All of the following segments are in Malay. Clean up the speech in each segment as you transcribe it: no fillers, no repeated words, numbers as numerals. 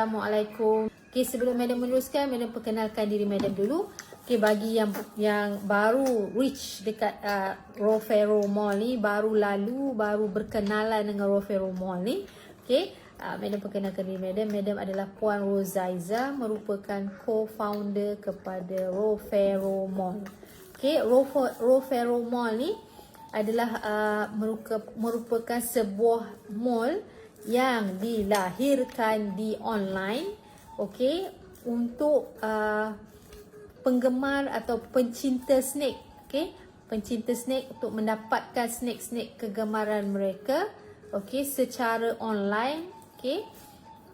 Assalamualaikum. Okay, sebelum Madam meneruskan, Madam perkenalkan diri Madam dulu. Okay, bagi yang baru reach dekat Rofero Mall ni, baru berkenalan dengan Rofero Mall ni. Okay, Madam perkenalkan diri Madam. Madam adalah Puan Rozaiza, merupakan co-founder kepada Rofero Mall. Okay, Rofero Mall ni adalah merupakan sebuah mall yang dilahirkan di online, okey, untuk penggemar atau pencinta snake, okey, pencinta snake untuk mendapatkan snake-snake kegemaran mereka, okey, secara online, okey,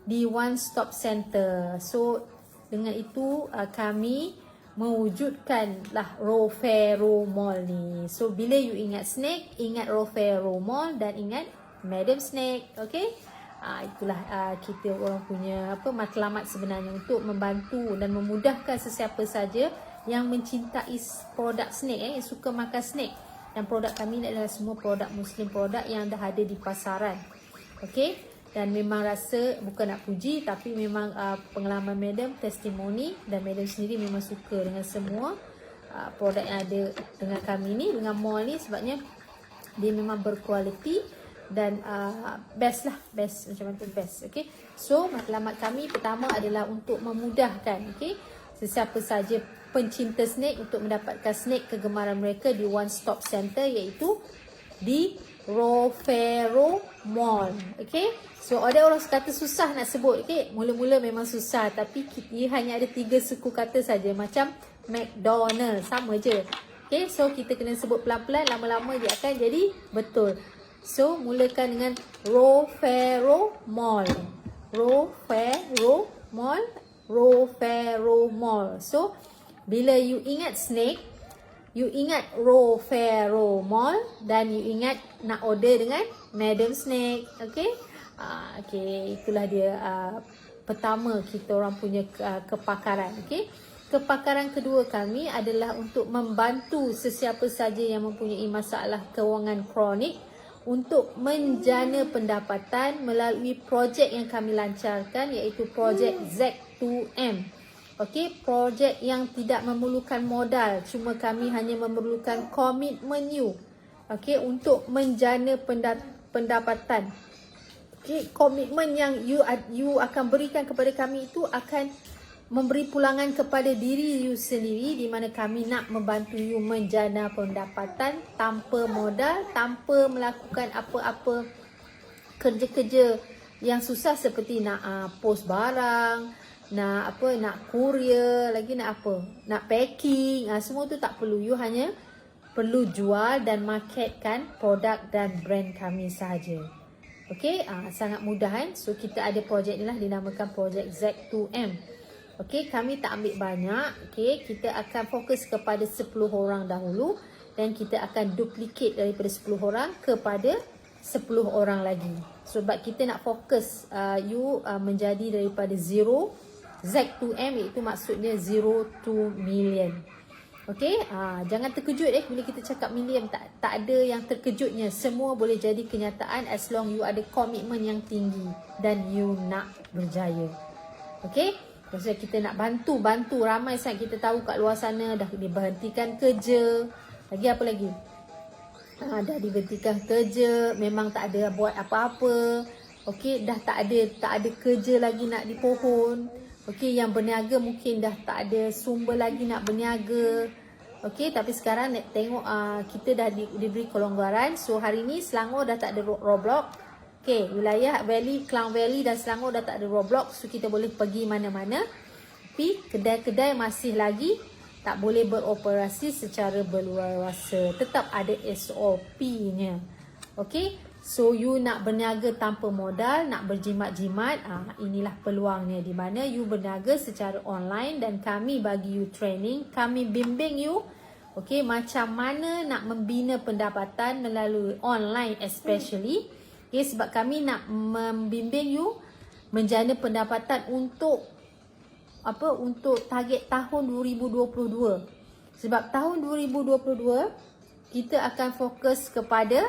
di one stop center. So dengan itu kami mewujudkanlah Rofero Mall ni. So bila you ingat snake, ingat Rofero Mall dan ingat Madam Snake, okey? Itulah kita orang punya matlamat sebenarnya, untuk membantu dan memudahkan sesiapa saja yang mencintai produk snake, yang suka makan snake. Dan produk kami adalah semua produk Muslim, produk yang dah ada di pasaran. Okey? Dan memang rasa, bukan nak puji, tapi memang pengalaman Madam, testimoni, dan Madam sendiri memang suka dengan semua produk yang ada dengan kami ni, dengan mall ni, sebabnya dia memang berkualiti dan best, macam mana tu best. Okay, so matlamat kami pertama adalah untuk memudahkan, okay, sesiapa saja pencinta snake untuk mendapatkan snake kegemaran mereka di one stop center, iaitu di Rofero Mall. Okay, so ada orang kata susah nak sebut. Okay, mula-mula memang susah, tapi ia hanya ada 3 suku kata saja, macam McDonald, sama je. Okay, so kita kena sebut pelan-pelan, lama-lama dia akan jadi betul. So mulakan dengan Rofero Mall. Rofero Mall. Rofero Mall. So bila you ingat snake, you ingat Rofero Mall, dan you ingat nak order dengan Madam Snake. Okay, okay, itulah dia pertama kita orang punya kepakaran. Okay, kepakaran kedua kami adalah untuk membantu sesiapa saja yang mempunyai masalah kewangan kronik untuk menjana pendapatan melalui projek yang kami lancarkan, iaitu projek Z2M. Okey, projek yang tidak memerlukan modal, cuma kami hanya memerlukan komitmen you, okey, untuk menjana pendapatan. Okey, komitmen yang you akan berikan kepada kami itu akan memberi pulangan kepada diri you sendiri, di mana kami nak membantu you menjana pendapatan tanpa modal, tanpa melakukan apa-apa kerja-kerja yang susah seperti nak post barang, nak courier, lagi nak packing, semua tu tak perlu. You hanya perlu jual dan marketkan produk dan brand kami sahaja. Okey, sangat mudah kan? So kita ada projek ni lah, dinamakan projek Z2M. Okey, kami tak ambil banyak. Okey, kita akan fokus kepada 10 orang dahulu, dan kita akan duplicate daripada 10 orang kepada 10 orang lagi. Sebab kita nak fokus you menjadi daripada 0 Z2M, iaitu maksudnya 0 to million. Okey, jangan terkejut bila kita cakap million, tak ada yang terkejutnya. Semua boleh jadi kenyataan as long you ada komitmen yang tinggi dan you nak berjaya. Okey, maksudnya kita nak bantu ramai sangat. Kita tahu kat luar sana dah diberhentikan kerja. Lagi apa lagi? Dah diberhentikan kerja, memang tak ada buat apa-apa. Okey, dah tak ada kerja lagi nak di pohon. Okey, yang berniaga mungkin dah tak ada sumber lagi nak berniaga. Okey, tapi sekarang nak tengok kita dah diberi kelonggaran. So hari ni Selangor dah tak ada roadblock. Okey, wilayah Klang Valley dan Selangor dah tak ada roadblock, so kita boleh pergi mana-mana. Tapi kedai-kedai masih lagi tak boleh beroperasi secara berluasa. Tetap ada SOP-nya. Okey, so you nak berniaga tanpa modal, nak berjimat-jimat, inilah peluangnya, di mana you berniaga secara online dan kami bagi you training, kami bimbing you. Okey, macam mana nak membina pendapatan melalui online especially. Okay, sebab kami nak membimbing you menjana pendapatan untuk target tahun 2022. Sebab tahun 2022 kita akan fokus kepada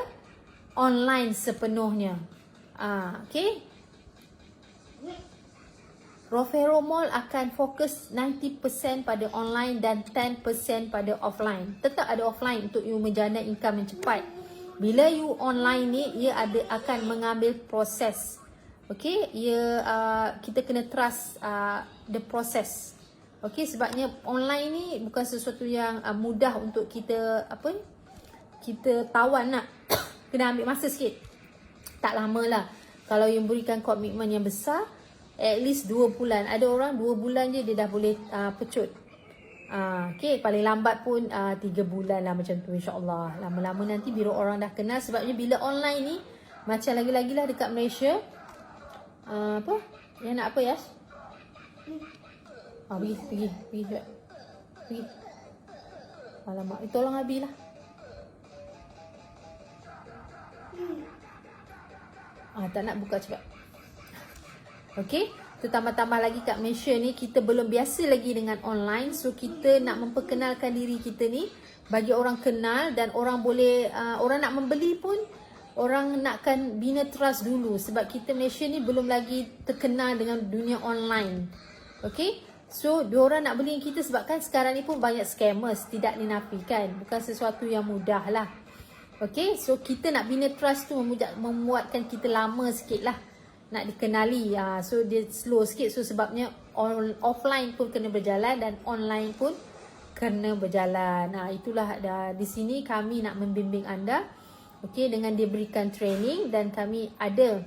online sepenuhnya. Okay. Rofero Mall akan fokus 90% pada online dan 10% pada offline. Tetap ada offline untuk you menjana income yang cepat. Bila you online ni, ia akan mengambil proses. Okay, kita kena trust the process. Okay, sebabnya online ni bukan sesuatu yang mudah untuk kita kita tawan nak. Kena ambil masa sikit. Tak lama lah. Kalau you berikan komitmen yang besar, at least 2 bulan. Ada orang 2 bulan je dia dah boleh pecut. Okay, paling lambat pun 3 bulan lah macam tu, insyaAllah. Lama-lama nanti bila orang dah kenal. Sebabnya bila online ni, macam lagi-lagi lah dekat Malaysia, yang nak apa, Yash? Pergi cepat. Pergi. Alamak, tolong Abi lah. Tak nak buka cepat. Okay, tambah-tambah lagi kat Malaysia ni, kita belum biasa lagi dengan online. So kita nak memperkenalkan diri kita ni bagi orang kenal, dan orang boleh orang nak membeli pun, orang nakkan bina trust dulu. Sebab kita Malaysia ni belum lagi terkenal dengan dunia online. Okay, so diorang nak beli kita sebab kan sekarang ni pun banyak scammers, tidak dinafikan. Bukan sesuatu yang mudah lah. Okay, so kita nak bina trust tu membuatkan kita lama sikit lah nak dikenali. So dia slow sikit. So sebabnya offline pun kena berjalan dan online pun kena berjalan. Itulah di sini kami nak membimbing anda. Okay, dengan diberikan training, dan kami ada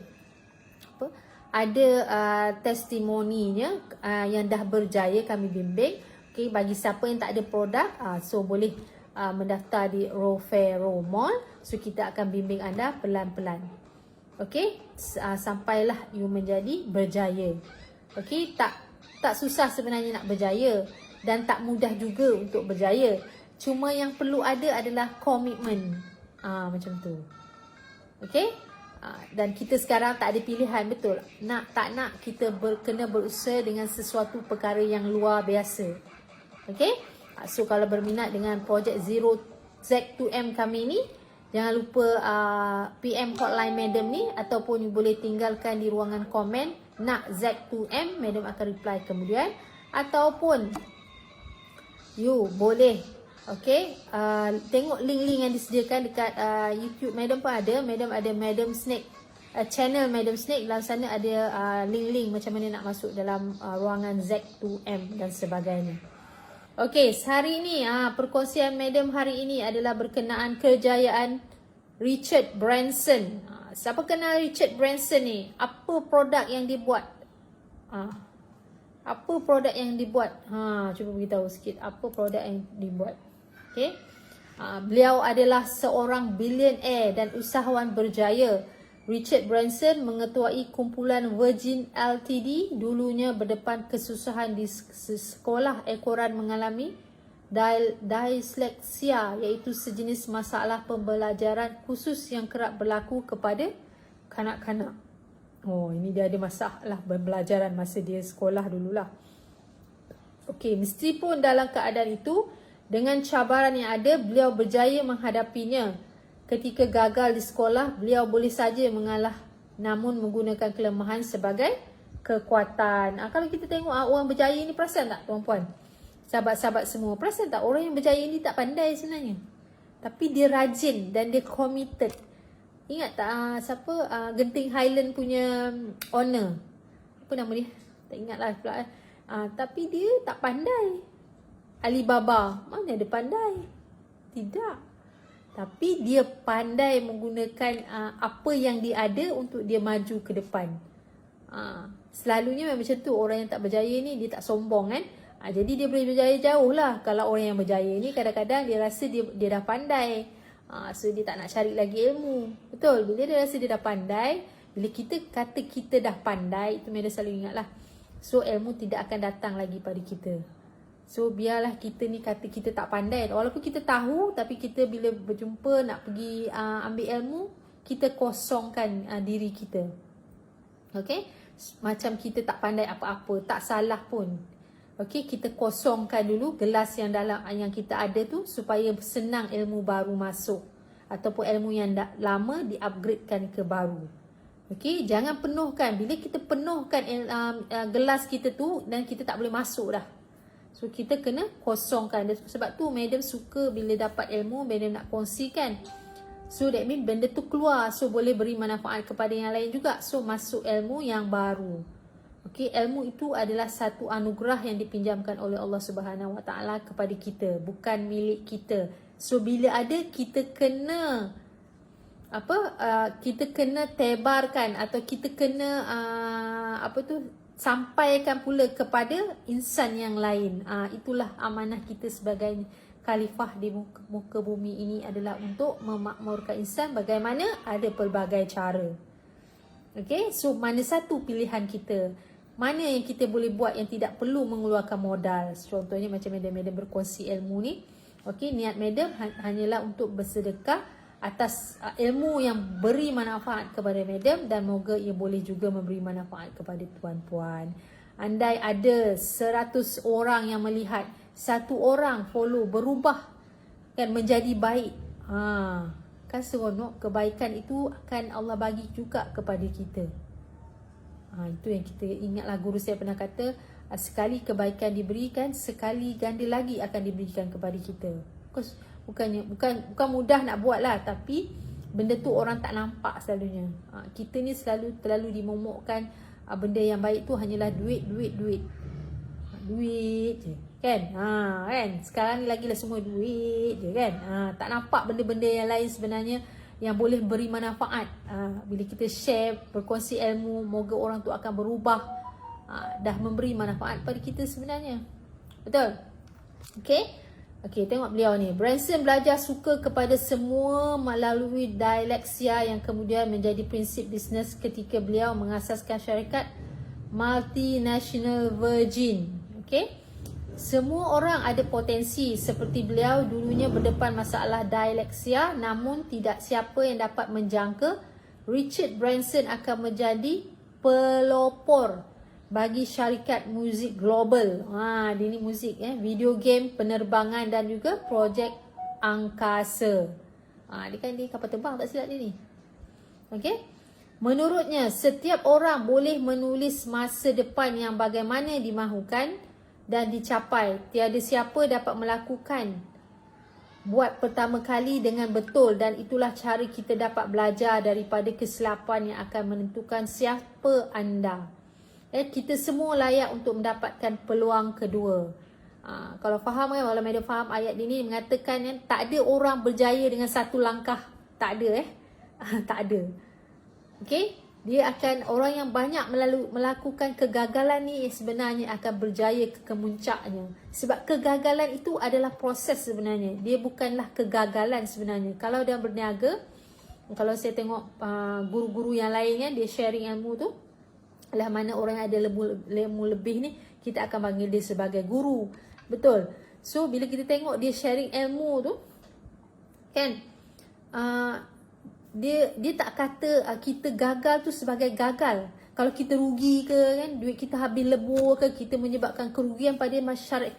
testimoninya yang dah berjaya kami bimbing. Okay, bagi siapa yang tak ada produk, so boleh mendaftar di Rofero Mall. So kita akan bimbing anda pelan-pelan. Okay, sampailah you menjadi berjaya. Okay, tak susah sebenarnya nak berjaya, dan tak mudah juga untuk berjaya. Cuma yang perlu ada adalah komitmen. Macam tu. Okay, dan kita sekarang tak ada pilihan, betul. Nak tak nak, kita kena berusaha dengan sesuatu perkara yang luar biasa. Okay, so kalau berminat dengan projek Zero Z2M kami ni, jangan lupa PM hotline Madam ni, ataupun you boleh tinggalkan di ruangan komen nak Z2M, Madam akan reply kemudian. Ataupun you boleh tengok link-link yang disediakan dekat YouTube Madam pun ada. Madam ada Madam Snake, channel Madam Snake. Dalam sana ada link-link macam mana nak masuk dalam ruangan Z2M dan sebagainya. Okey, hari ini perkongsian Madam hari ini adalah berkenaan kejayaan Richard Branson. Siapa kenal Richard Branson ni? Apa produk yang dibuat? Apa produk yang dibuat? Cuba beritahu sikit apa produk yang dibuat. Okey. Beliau adalah seorang billionaire dan usahawan berjaya. Richard Branson mengetuai kumpulan Virgin Ltd, dulunya berdepan kesusahan di sekolah ekoran mengalami dysleksia, iaitu sejenis masalah pembelajaran khusus yang kerap berlaku kepada kanak-kanak. Ini dia ada masalah pembelajaran masa dia sekolah dululah. Okey, meskipun dalam keadaan itu, dengan cabaran yang ada, beliau berjaya menghadapinya. Ketika gagal di sekolah, beliau boleh saja mengalah, namun menggunakan kelemahan sebagai kekuatan. Kalau kita tengok orang berjaya ni, perasan tak tuan-puan? Sahabat-sahabat semua, perasan tak orang yang berjaya ni tak pandai sebenarnya? Tapi dia rajin dan dia committed. Ingat tak Genting Highland punya owner? Apa nama dia? Tak ingat lah pula. Tapi dia tak pandai. Alibaba, mana ada pandai? Tidak. Tapi dia pandai menggunakan apa yang dia ada untuk dia maju ke depan. Selalunya memang macam tu. Orang yang tak berjaya ni, dia tak sombong kan. Jadi dia boleh berjaya jauh lah. Kalau orang yang berjaya ni kadang-kadang dia rasa dia dah pandai. So dia tak nak cari lagi ilmu. Betul, bila dia rasa dia dah pandai, bila kita kata kita dah pandai, itu Meda selalu ingat lah. So ilmu tidak akan datang lagi pada kita. So biarlah kita ni kata kita tak pandai. Walaupun kita tahu, tapi kita bila berjumpa nak pergi ambil ilmu, kita kosongkan diri kita. Okay, macam kita tak pandai apa-apa, tak salah pun. Okay, kita kosongkan dulu gelas yang dalam yang kita ada tu, supaya senang ilmu baru masuk, ataupun ilmu yang lama di-upgradekan ke baru. Okey, jangan penuhkan. Bila kita penuhkan gelas kita tu dan kita tak boleh masuk dah. So kita kena kosongkan. Sebab tu madam suka bila dapat ilmu, madam nak kongsikan. So that means benda tu keluar. So boleh beri manfaat kepada yang lain juga. So masuk ilmu yang baru. Okey, ilmu itu adalah satu anugerah yang dipinjamkan oleh Allah Subhanahu Wa Taala kepada kita, bukan milik kita. So bila ada, kita kena kita kena tebarkan atau kita kena sampaikan pula kepada insan yang lain. Itulah amanah kita sebagai khalifah di muka bumi ini, adalah untuk memakmurkan insan. Bagaimana? Ada pelbagai cara. Okay, so mana satu pilihan kita? Mana yang kita boleh buat yang tidak perlu mengeluarkan modal? Contohnya macam madam berkongsi ilmu ni. Okay, niat madam hanyalah untuk bersedekah atas ilmu yang beri manfaat kepada madam, dan moga ia boleh juga memberi manfaat kepada tuan-puan. Andai ada 100 orang yang melihat, satu orang follow berubah kan menjadi baik, kan seronok. Kebaikan itu akan Allah bagi juga kepada kita. Itu yang kita ingatlah, guru saya pernah kata, sekali kebaikan diberikan, sekali ganda lagi akan diberikan kepada kita. Bukan mudah nak buat lah, tapi benda tu orang tak nampak selalunya. Kita ni terlalu dimomokkan benda yang baik tu hanyalah duit je kan. Kan sekarang ni lagilah semua duit je kan. Tak nampak benda-benda yang lain sebenarnya yang boleh beri manfaat. Bila kita share, berkongsi ilmu, moga orang tu akan berubah, dah memberi manfaat pada kita sebenarnya. Betul? Okay, tengok beliau ni. Branson belajar suka kepada semua melalui dialeksia yang kemudian menjadi prinsip bisnes ketika beliau mengasaskan syarikat Multinational Virgin. Okay, semua orang ada potensi. Seperti beliau dulunya berdepan masalah dialeksia, namun tidak siapa yang dapat menjangka Richard Branson akan menjadi pelopor bagi syarikat muzik global. Dia ni muzik, video game, penerbangan dan juga projek angkasa. Dia kan dia kapal terbang tak silap dia ni. Okey. Menurutnya, setiap orang boleh menulis masa depan yang bagaimana dimahukan dan dicapai. Tiada siapa dapat melakukan buat pertama kali dengan betul, dan itulah cara kita dapat belajar daripada kesilapan yang akan menentukan siapa anda. Kita semua layak untuk mendapatkan peluang kedua. Kalau faham kan, kalau madam faham ayat ini mengatakan tak ada orang berjaya dengan satu langkah. Tak ada tak ada. Okay, dia akan, orang yang banyak melakukan kegagalan ni sebenarnya akan berjaya ke kemuncaknya. Sebab kegagalan itu adalah proses sebenarnya. Dia bukanlah kegagalan sebenarnya. Kalau dia berniaga, kalau saya tengok guru-guru yang lain dia sharing ilmu tu, lah mana orang yang ada ilmu lebih ni, kita akan panggil dia sebagai guru. Betul. So bila kita tengok dia sharing ilmu tu kan, dia tak kata kita gagal tu sebagai gagal. Kalau kita rugi ke kan, duit kita habis lebur ke, kita menyebabkan kerugian pada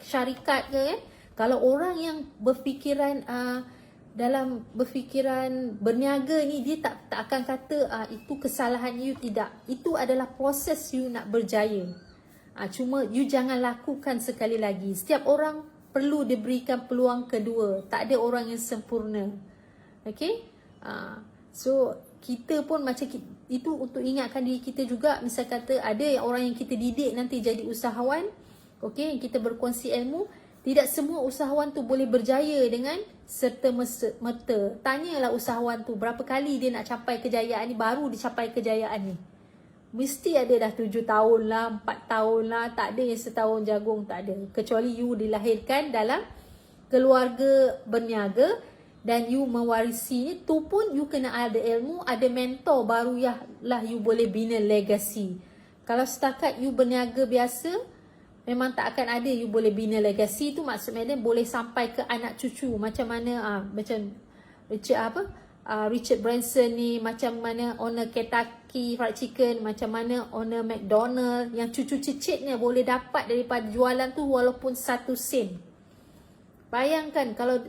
syarikat ke kan. Kalau orang yang berfikiran dalam berfikiran berniaga ni, dia tak akan kata itu kesalahan you. Tidak. Itu adalah proses you nak berjaya. Cuma you jangan lakukan sekali lagi. Setiap orang perlu diberikan peluang kedua. Tak ada orang yang sempurna. Okay? So kita pun macam itu, untuk ingatkan diri kita juga. Misal kata ada orang yang kita didik nanti jadi usahawan, okay, kita berkongsi ilmu. Tidak semua usahawan tu boleh berjaya dengan serta-merta. Tanyalah usahawan tu berapa kali dia nak capai kejayaan ni, baru dia capai kejayaan ni. Mesti ada dah 7 tahun lah, 4 tahun lah. Tak ada yang setahun jagung, tak ada. Kecuali you dilahirkan dalam keluarga berniaga dan you mewarisi ni, tu pun you kena ada ilmu, ada mentor, baru lah you boleh bina legasi. Kalau setakat you berniaga biasa, memang tak akan ada you boleh bina legasi. Tu maksudnya boleh sampai ke anak cucu. Macam mana macam Richard Branson ni, macam mana owner Kentucky Fried Chicken, macam mana owner McDonald, yang cucu cicitnya boleh dapat daripada jualan tu walaupun 1 sen. Bayangkan kalau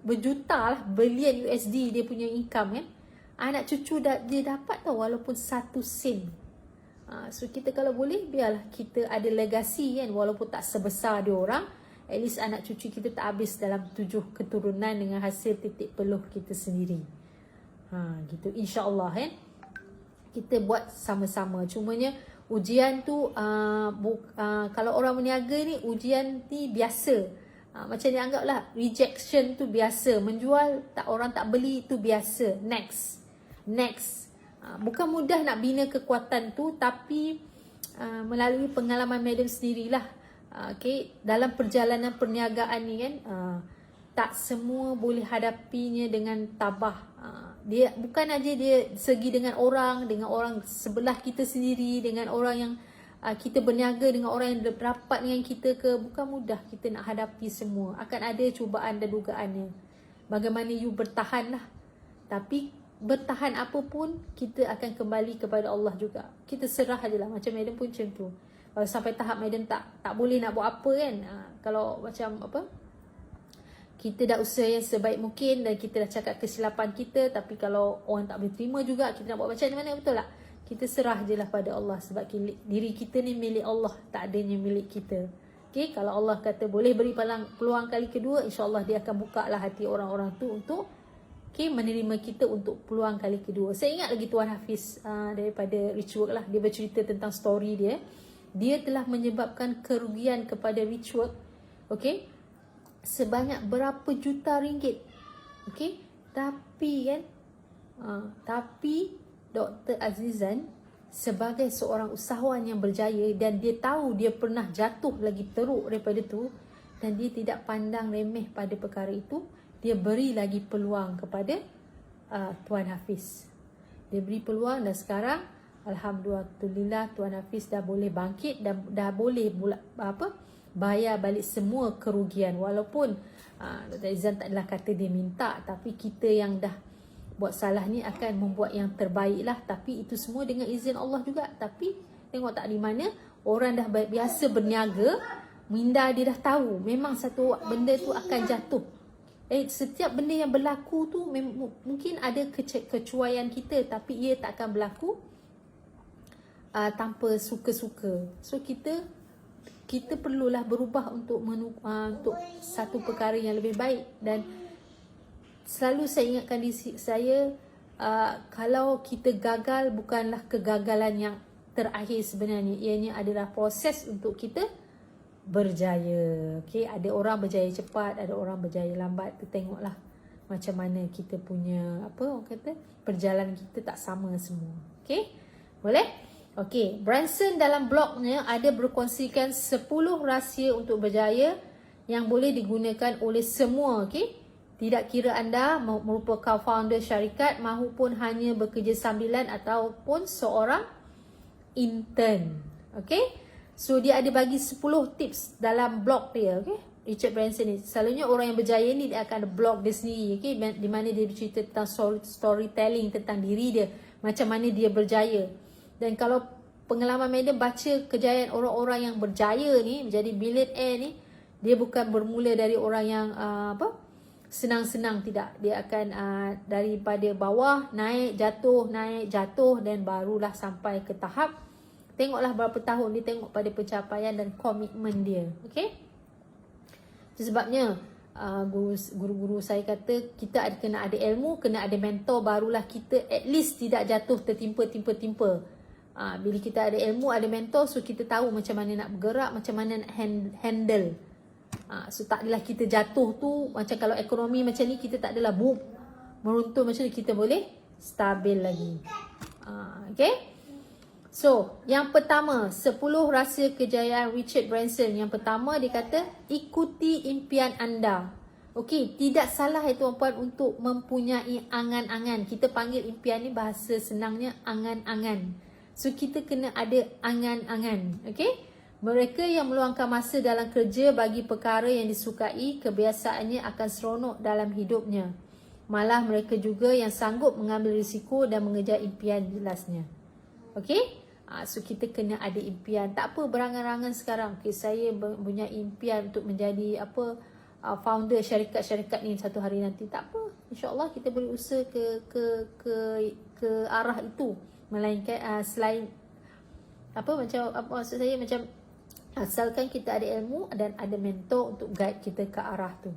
berjuta lah, bilion USD dia punya income kan. anak cucu dia dapat tau, walaupun 1 sen. So kita kalau boleh, biarlah kita ada legasi kan, walaupun tak sebesar dia orang, at least anak cucu kita tak habis dalam 7 keturunan dengan hasil titik peluh kita sendiri. Gitu, insya-Allah kan. Kita buat sama-sama. Cumanya ujian tu kalau orang berniaga ni, ujian ni biasa. Macam ni anggaplah rejection tu biasa, menjual orang tak beli tu biasa. Next. Bukan mudah nak bina kekuatan tu, tapi melalui pengalaman madam sendirilah. Okay, dalam perjalanan perniagaan ni kan, tak semua boleh hadapinya dengan tabah. Dia bukan aja dia segi dengan orang sebelah kita sendiri, dengan orang yang kita berniaga, dengan orang yang rapat dengan kita ke, bukan mudah kita nak hadapi semua. Akan ada cubaan dan dugaannya. Bagaimana you bertahan lah. Tapi bertahan apa pun, kita akan kembali kepada Allah juga. Kita serah je lah. Macam madam pun macam tu. Kalau sampai tahap madam tak boleh nak buat apa kan. Kalau macam apa, kita dah usaha yang sebaik mungkin dan kita dah cakap kesilapan kita, tapi kalau orang tak boleh terima juga, kita nak buat macam mana, betul tak? Kita serah je lah pada Allah, sebab diri kita ni milik Allah, tak adanya milik kita. Okay, kalau Allah kata boleh beri peluang kali kedua, insyaAllah dia akan buka lah hati orang-orang tu untuk menerima kita untuk peluang kali kedua. Saya ingat lagi Tuan Hafiz daripada Richwork lah, dia bercerita tentang story dia. Dia telah menyebabkan kerugian kepada Richwork, okay, sebanyak berapa juta ringgit. Okay, tapi kan, tapi Dr. Azizan sebagai seorang usahawan yang berjaya, dan dia tahu dia pernah jatuh lagi teruk daripada tu, dan dia tidak pandang remeh pada perkara itu. Dia beri lagi peluang kepada Tuan Hafiz. Dia beri peluang, dan sekarang alhamdulillah Tuan Hafiz dah boleh bangkit dan dah boleh bayar balik semua kerugian. Walaupun Dr. Azizan tak adalah kata dia minta, tapi kita yang dah buat salah ni akan membuat yang terbaik lah. Tapi itu semua dengan izin Allah juga. Tapi tengok tak, di mana orang dah biasa berniaga, minda dia dah tahu memang satu benda tu akan jatuh. Setiap benda yang berlaku tu mungkin ada kecuaian kita, tapi ia tak akan berlaku tanpa suka-suka. So kita perlulah berubah untuk satu perkara yang lebih baik. Dan selalu saya ingatkan diri saya, kalau kita gagal, bukanlah kegagalan yang terakhir sebenarnya. Ianya adalah proses untuk kita berjaya. Okay? Ada orang berjaya cepat, ada orang berjaya lambat. Tengoklah macam mana kita punya perjalanan kita tak sama semua. Okay? Boleh? Okay, Branson dalam blognya ada berkongsikan 10 rahsia untuk berjaya yang boleh digunakan oleh semua. Okay? Tidak kira anda merupakan founder syarikat maupun hanya bekerja sambilan ataupun seorang intern. Okay? So dia ada bagi 10 tips dalam blog dia. Okay? Richard Branson ni, selalunya orang yang berjaya ni dia akan ada blog dia sendiri. Okay? Di mana dia bercerita tentang storytelling tentang diri dia, macam mana dia berjaya. Dan kalau pengalaman madam baca kejayaan orang-orang yang berjaya ni, menjadi billionaire ni, dia bukan bermula dari orang yang senang-senang, tidak. Dia akan daripada bawah naik jatuh dan barulah sampai ke tahap, tengoklah berapa tahun dia, tengok pada pencapaian dan komitmen dia. Okay? Itu sebabnya guru-guru saya kata kita kena ada ilmu, kena ada mentor, barulah kita at least tidak jatuh tertimpa-timpa. Bila kita ada ilmu, ada mentor, so kita tahu macam mana nak bergerak, macam mana nak handle. So tak adalah kita jatuh tu, macam kalau ekonomi macam ni, kita tak adalah meruntuh macam ni, kita boleh stabil lagi. Okay? So, yang pertama, 10 rahsia kejayaan Richard Branson. Yang pertama dia kata, ikuti impian anda. Okey, tidak salah tuan-puan untuk mempunyai angan-angan. Kita panggil impian ni bahasa senangnya angan-angan. So, kita kena ada angan-angan. Okey? Mereka yang meluangkan masa dalam kerja bagi perkara yang disukai, kebiasaannya akan seronok dalam hidupnya. Malah mereka juga yang sanggup mengambil risiko dan mengejar impian jelasnya. Okey? So kita kena ada impian. Tak apa berangan-angan sekarang. Okay, saya punya impian untuk menjadi founder syarikat-syarikat ni satu hari nanti. Tak apa. InsyaAllah kita boleh usaha ke arah itu. Melainkan selain maksud saya macam asalkan kita ada ilmu dan ada mentor untuk guide kita ke arah tu.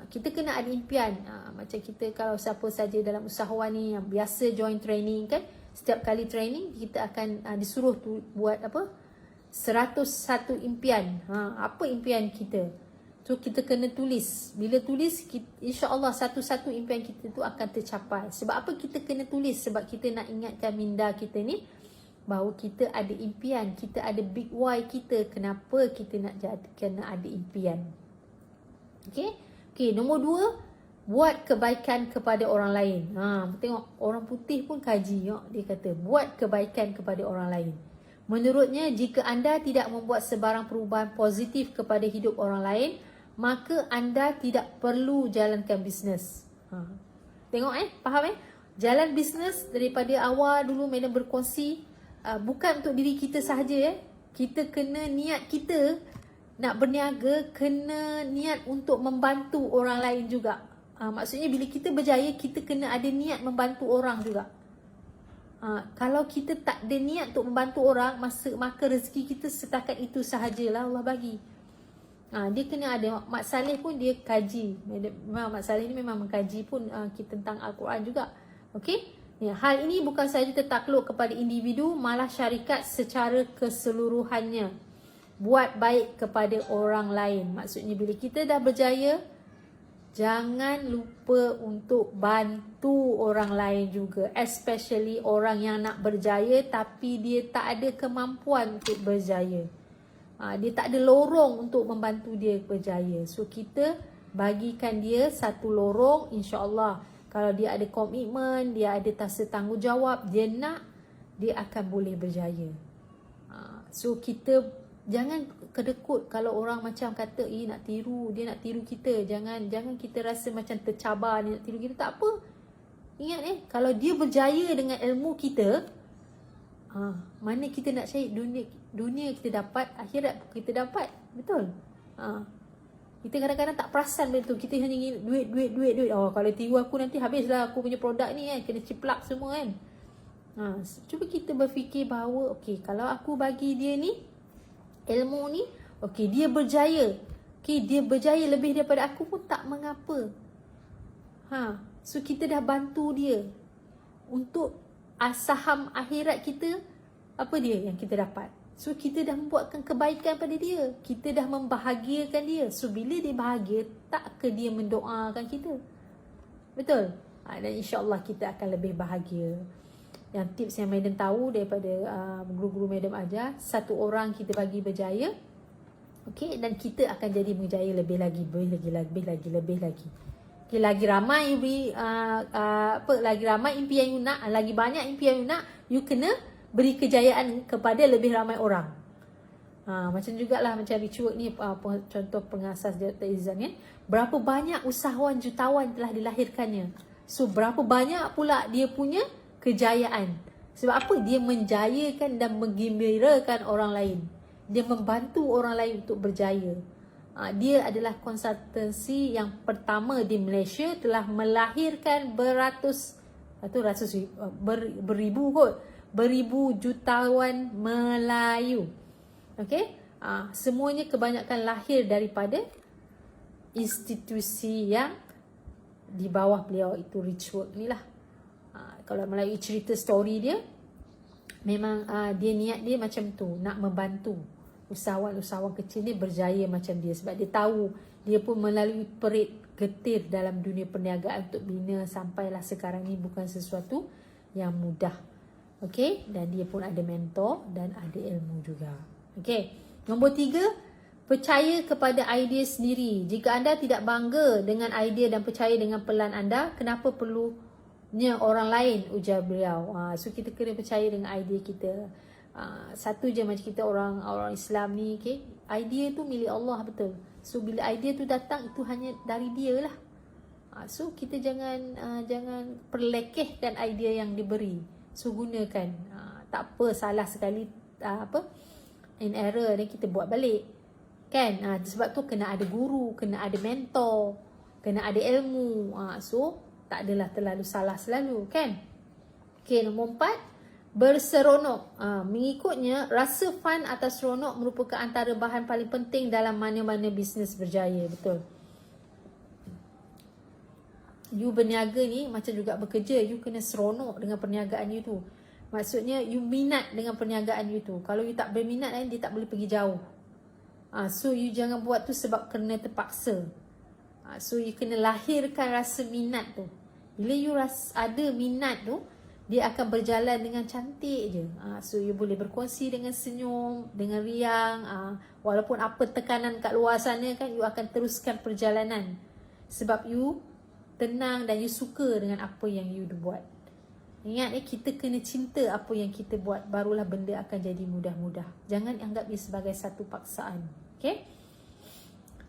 Kita kena ada impian. Macam kita kalau siapa saja dalam usahawan ni yang biasa join training kan, setiap kali training kita akan disuruh tu buat 101 impian. Apa impian kita? So kita kena tulis. Bila tulis, insya-Allah satu-satu impian kita tu akan tercapai. Sebab apa kita kena tulis? Sebab kita nak ingatkan minda kita ni bahawa kita ada impian, kita ada big why kita, kenapa kita nak kena ada impian. Okey, nombor 2, buat kebaikan kepada orang lain. Tengok orang putih pun kaji, dia kata buat kebaikan kepada orang lain. Menurutnya, jika anda tidak membuat sebarang perubahan positif kepada hidup orang lain, maka anda tidak perlu jalankan bisnes. Tengok faham Jalan bisnes daripada awal dulu Madam berkongsi, bukan untuk diri kita sahaja Kita kena niat kita nak berniaga, kena niat untuk membantu orang lain juga. Maksudnya bila kita berjaya, kita kena ada niat membantu orang juga. Kalau kita tak ada niat untuk membantu orang, maka rezeki kita setakat itu sahajalah Allah bagi. Dia kena ada. Mak Saleh pun dia kaji. Mak Saleh ni memang mengkaji pun kita tentang Al-Quran juga. Okey? Hal ini bukan sahaja tertakluk kepada individu, malah syarikat secara keseluruhannya. Buat baik kepada orang lain. Maksudnya bila kita dah berjaya, jangan lupa untuk bantu orang lain juga. Especially orang yang nak berjaya tapi dia tak ada kemampuan untuk berjaya. Dia tak ada lorong untuk membantu dia berjaya. So kita bagikan dia satu lorong, insya-Allah. Kalau dia ada komitmen, dia ada rasa tanggungjawab, dia akan boleh berjaya. So kita jangan kedekut kalau orang macam kata nak tiru, dia nak tiru kita. Jangan kita rasa macam tercabar dia nak tiru kita. Tak apa. Ingat kalau dia berjaya dengan ilmu kita, mana kita nak cari dunia kita dapat, akhirat kita dapat. Betul? Kita kadang-kadang tak perasan betul. Kita hanya ingin duit. Kalau tiru aku nanti habislah aku punya produk ni kena ciplak semua kan. Cuba kita berfikir bahawa kalau aku bagi dia ni ilmu ni, dia berjaya. Dia berjaya lebih daripada aku pun tak mengapa. So kita dah bantu dia untuk saham akhirat kita. Apa dia yang kita dapat? So kita dah membuatkan kebaikan pada dia. Kita dah membahagiakan dia. So bila dia bahagia, tak ke dia mendoakan kita? Betul? Dan insya-Allah kita akan lebih bahagia. Yang tips yang Madam tahu daripada guru-guru Madam ajar, satu orang kita bagi berjaya, dan kita akan jadi berjaya lebih lagi. Lagi ramai lagi ramai impian you nak, lagi banyak impian you nak, you kena beri kejayaan kepada lebih ramai orang. Macam jugalah macam Richwork ni, contoh pengasas Dr. Izzan kan. Berapa banyak usahawan jutawan telah dilahirkannya. So berapa banyak pula dia punya kejayaan. Sebab apa? Dia menjayakan dan menggembirakan orang lain. Dia membantu orang lain untuk berjaya. Dia adalah konsultansi yang pertama di Malaysia, telah melahirkan beribu jutawan Melayu. Semuanya kebanyakan lahir daripada institusi yang di bawah beliau, itu Richwork ni lah. Kalau melalui cerita story dia, memang dia niat dia macam tu, nak membantu usahawan-usahawan kecil ni berjaya macam dia. Sebab dia tahu dia pun melalui perit getir dalam dunia perniagaan untuk bina sampailah sekarang ni bukan sesuatu yang mudah. Dan dia pun ada mentor dan ada ilmu juga. Nombor 3, percaya kepada idea sendiri. Jika anda tidak bangga dengan idea dan percaya dengan pelan anda, kenapa perlunya orang lain, ujar beliau. So kita kena percaya dengan idea kita. Satu je macam kita orang Islam ni, idea tu milik Allah, betul. So bila idea tu datang, itu hanya dari dia lah. So kita jangan perlekehkan idea yang diberi. So gunakan. Tak apa, salah sekali in error, dan kita buat balik kan. Sebab tu kena ada guru, kena ada mentor. kena ada ilmu. So tak adalah terlalu salah selalu kan. Okay, nombor 4, berseronok. Mengikutnya, rasa fun atau seronok merupakan antara bahan paling penting dalam mana-mana bisnes berjaya. Betul. You berniaga ni macam juga bekerja. You kena seronok dengan perniagaan you tu. Maksudnya you minat dengan perniagaan you tu. Kalau you tak berminat, dia tak boleh pergi jauh. So you jangan buat tu sebab kena terpaksa. So you kena lahirkan rasa minat tu. Bila you ada minat tu, dia akan berjalan dengan cantik je. So you boleh berkongsi dengan senyum, dengan riang. Walaupun apa tekanan kat luar sana kan, you akan teruskan perjalanan. Sebab you tenang dan you suka dengan apa yang you buat. Ingat kita kena cinta apa yang kita buat, barulah benda akan jadi mudah-mudah. Jangan anggap ia sebagai satu paksaan. Okay?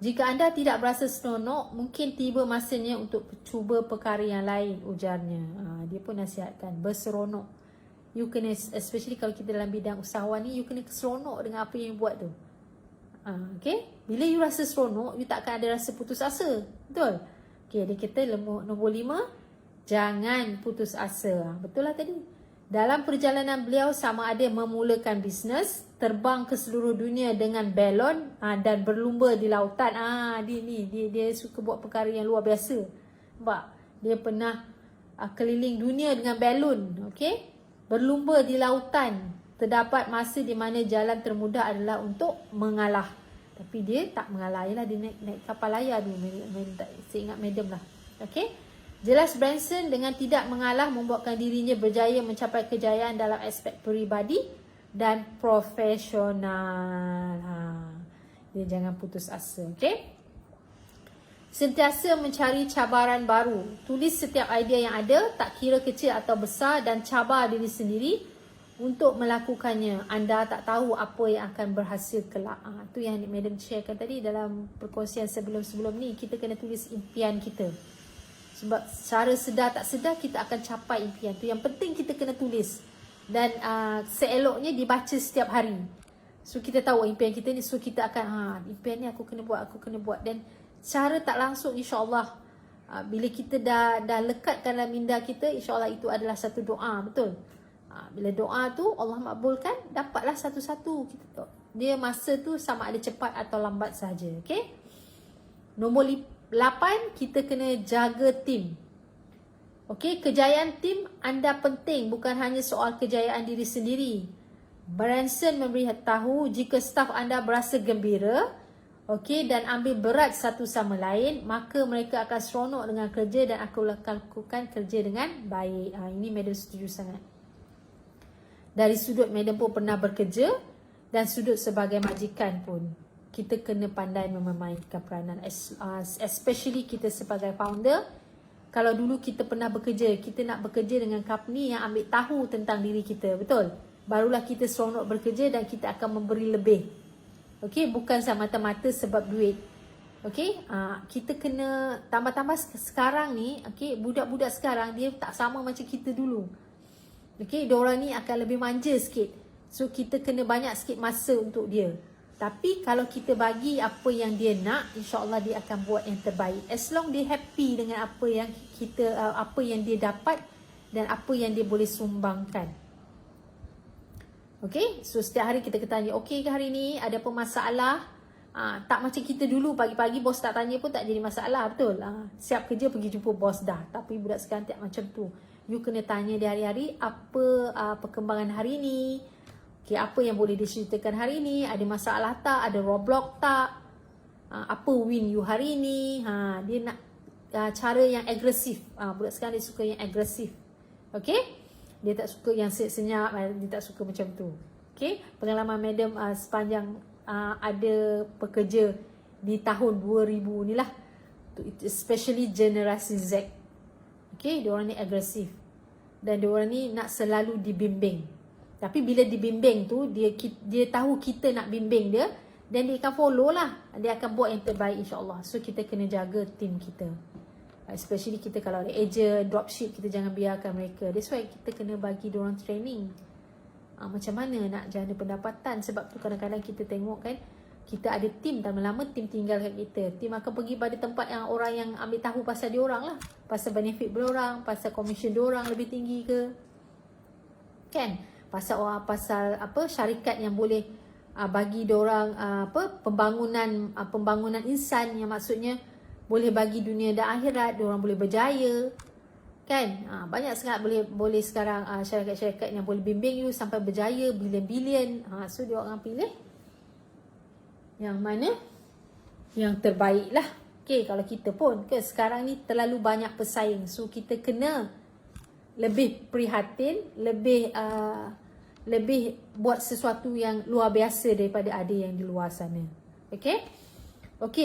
Jika anda tidak berasa seronok, mungkin tiba masanya untuk cuba perkara yang lain, ujarnya. Dia pun nasihatkan, berseronok. You kena, especially kalau kita dalam bidang usahawan ni, you kena seronok dengan apa yang you buat tu. Okay? Bila you rasa seronok, you tak akan ada rasa putus asa. Betul? Okay, dia kata nombor 5, jangan putus asa. Betul lah tadi. Dalam perjalanan beliau, sama ada memulakan bisnes, terbang ke seluruh dunia dengan balon dan berlumba di lautan. Dia suka buat perkara yang luar biasa. Nampak? Dia pernah keliling dunia dengan balon. Okay? Berlumba di lautan. Terdapat masa di mana jalan termudah adalah untuk mengalah. Tapi dia tak mengalah. Yalah, dia naik kapal layar dulu. Saya ingat madam lah. Okay? Jelas Branson dengan tidak mengalah membuatkan dirinya berjaya mencapai kejayaan dalam aspek peribadi dan profesional. Dia jangan putus asa. Okay? Sentiasa mencari cabaran baru. Tulis setiap idea yang ada, tak kira kecil atau besar, dan cabar diri sendiri untuk melakukannya. Anda tak tahu apa yang akan berhasil kelak. Itu yang Madam sharekan tadi dalam perkongsian sebelum-sebelum ni. Kita kena tulis impian kita. Sebab secara sedar tak sedar kita akan capai impian tu. Yang penting kita kena tulis. Dan seeloknya dibaca setiap hari. So kita tahu impian kita ni. So kita akan impian ni aku kena buat. Dan secara tak langsung insya-Allah bila kita dah lekatkan dalam minda kita, insya-Allah itu adalah satu doa. Betul? Bila doa tu Allah makbulkan, dapatlah satu-satu. Dia masa tu sama ada cepat atau lambat saja. Okay? Nombor 8, kita kena jaga tim. Okey, kejayaan tim anda penting, bukan hanya soal kejayaan diri sendiri. Branson memberitahu jika staf anda berasa gembira, okey, dan ambil berat satu sama lain, maka mereka akan seronok dengan kerja dan akan lakukan kerja dengan baik. Ini Madam setuju sangat. Dari sudut Madam pun pernah bekerja dan sudut sebagai majikan pun. Kita kena pandai memainkan peranan, especially kita sebagai founder. Kalau dulu kita pernah bekerja, kita nak bekerja dengan company yang ambil tahu tentang diri kita, betul? Barulah kita seronok bekerja dan kita akan memberi lebih. Okey, bukan semata-mata sebab duit. Okey, kita kena tambah-tambah sekarang ni, okey, budak-budak sekarang dia tak sama macam kita dulu. Okey, diorang ni akan lebih manja sikit. So kita kena banyak sikit masa untuk dia. Tapi kalau kita bagi apa yang dia nak, insya-Allah dia akan buat yang terbaik. As long dia happy dengan apa yang dia dapat dan apa yang dia boleh sumbangkan. Okay, so setiap hari kita tanya, okey ke hari ni ada apa masalah? Tak macam kita dulu, pagi-pagi bos tak tanya pun tak jadi masalah, betul? Siap kerja pergi jumpa bos dah. Tapi budak sekarang tak macam tu. You kena tanya dia hari-hari apa perkembangan hari ni. Okay, apa yang boleh diceritakan hari ni? Ada masalah tak? Ada roadblock tak? Apa win you hari ni? Dia nak cara yang agresif. Budak sekarang dia suka yang agresif. Okay? Dia tak suka yang senyap. Dia tak suka macam tu. Okay? Pengalaman Madam sepanjang ada pekerja di tahun 2000 ni lah. Especially generasi Z. Okay? Diorang ni agresif. Dan diorang ni nak selalu dibimbing. Tapi bila dibimbing tu, dia tahu kita nak bimbing dia, dan dia akan follow lah. Dia akan buat yang terbaik insya-Allah. So kita kena jaga tim kita. Especially kita kalau ada agent, dropship, kita jangan biarkan mereka. That's why kita kena bagi diorang training. Macam mana nak jana pendapatan. Sebab tu kadang-kadang kita tengok kan, Kita ada tim, lama-lama tim tinggalkan kita. Tim akan pergi pada tempat yang orang yang ambil tahu pasal dia orang lah. Pasal benefit diorang, pasal commission diorang lebih tinggi ke. Kan? Pasal syarikat yang boleh bagi diorang pembangunan insan, yang maksudnya boleh bagi dunia dan akhirat, diorang boleh berjaya. Kan? Banyak sangat boleh sekarang syarikat-syarikat yang boleh bimbing you sampai berjaya bilion-bilion. So diorang pilih yang mana yang terbaik lah. Okay, kalau kita pun sekarang ni terlalu banyak pesaing, so kita kena lebih prihatin, lebih buat sesuatu yang luar biasa daripada ada yang di luar sana. Okay,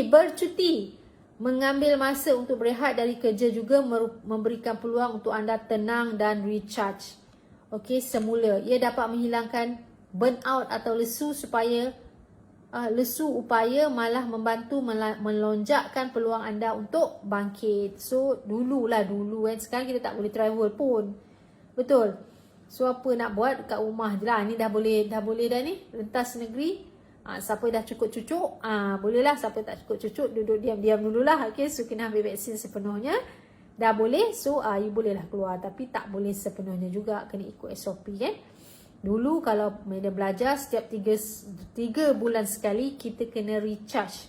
bercuti, mengambil masa untuk berehat dari kerja juga memberikan peluang untuk anda tenang dan recharge. Okay, semula ia dapat menghilangkan burnout atau lesu upaya malah membantu melonjakkan peluang anda untuk bangkit. So dulu kan, sekarang kita tak boleh travel pun. Betul. So apa nak buat kat rumah je lah. Ni dah boleh dah ni, rentas negeri. Siapa dah cukup-cucuk, boleh lah. Siapa tak cukup-cucuk, duduk diam-diam dululah. Okay, so kena ambil vaksin sepenuhnya. Dah boleh, so you boleh lah keluar. Tapi tak boleh sepenuhnya juga, kena ikut SOP kan. Dulu kalau Madam belajar, setiap 3 bulan sekali kita kena recharge.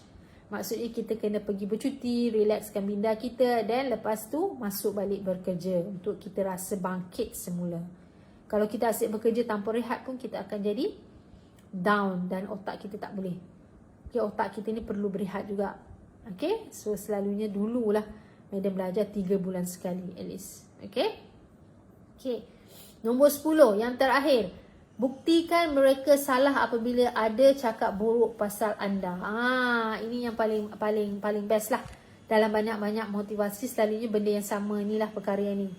Maksudnya kita kena pergi bercuti, relaxkan minda kita, dan lepas tu masuk balik bekerja untuk kita rasa bangkit semula. Kalau kita asyik bekerja tanpa rehat pun, kita akan jadi down dan otak kita tak boleh. Okay, otak kita ni perlu berehat juga. Okay, so selalunya dululah Madam belajar 3 bulan sekali at least. Okay. Nombor 10 yang terakhir, buktikan mereka salah apabila ada cakap buruk pasal anda. Ini yang paling best lah. Dalam banyak-banyak motivasi selalunya benda yang sama, inilah perkara yang ni.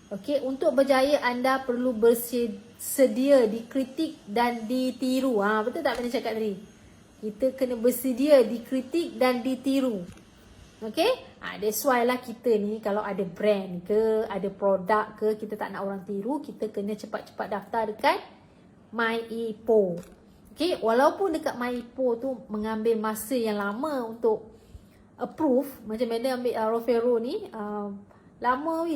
Okey, untuk berjaya anda perlu bersedia dikritik dan ditiru. Betul tak Madam cakap tadi? Kita kena bersedia dikritik dan ditiru. Okay, that's why lah kita ni kalau ada brand ke, ada produk ke, kita tak nak orang tiru, kita kena cepat-cepat daftar dekat MyEpo. Okay, walaupun dekat MyEpo tu mengambil masa yang lama untuk approve, macam mana ambil Rofero ni, lama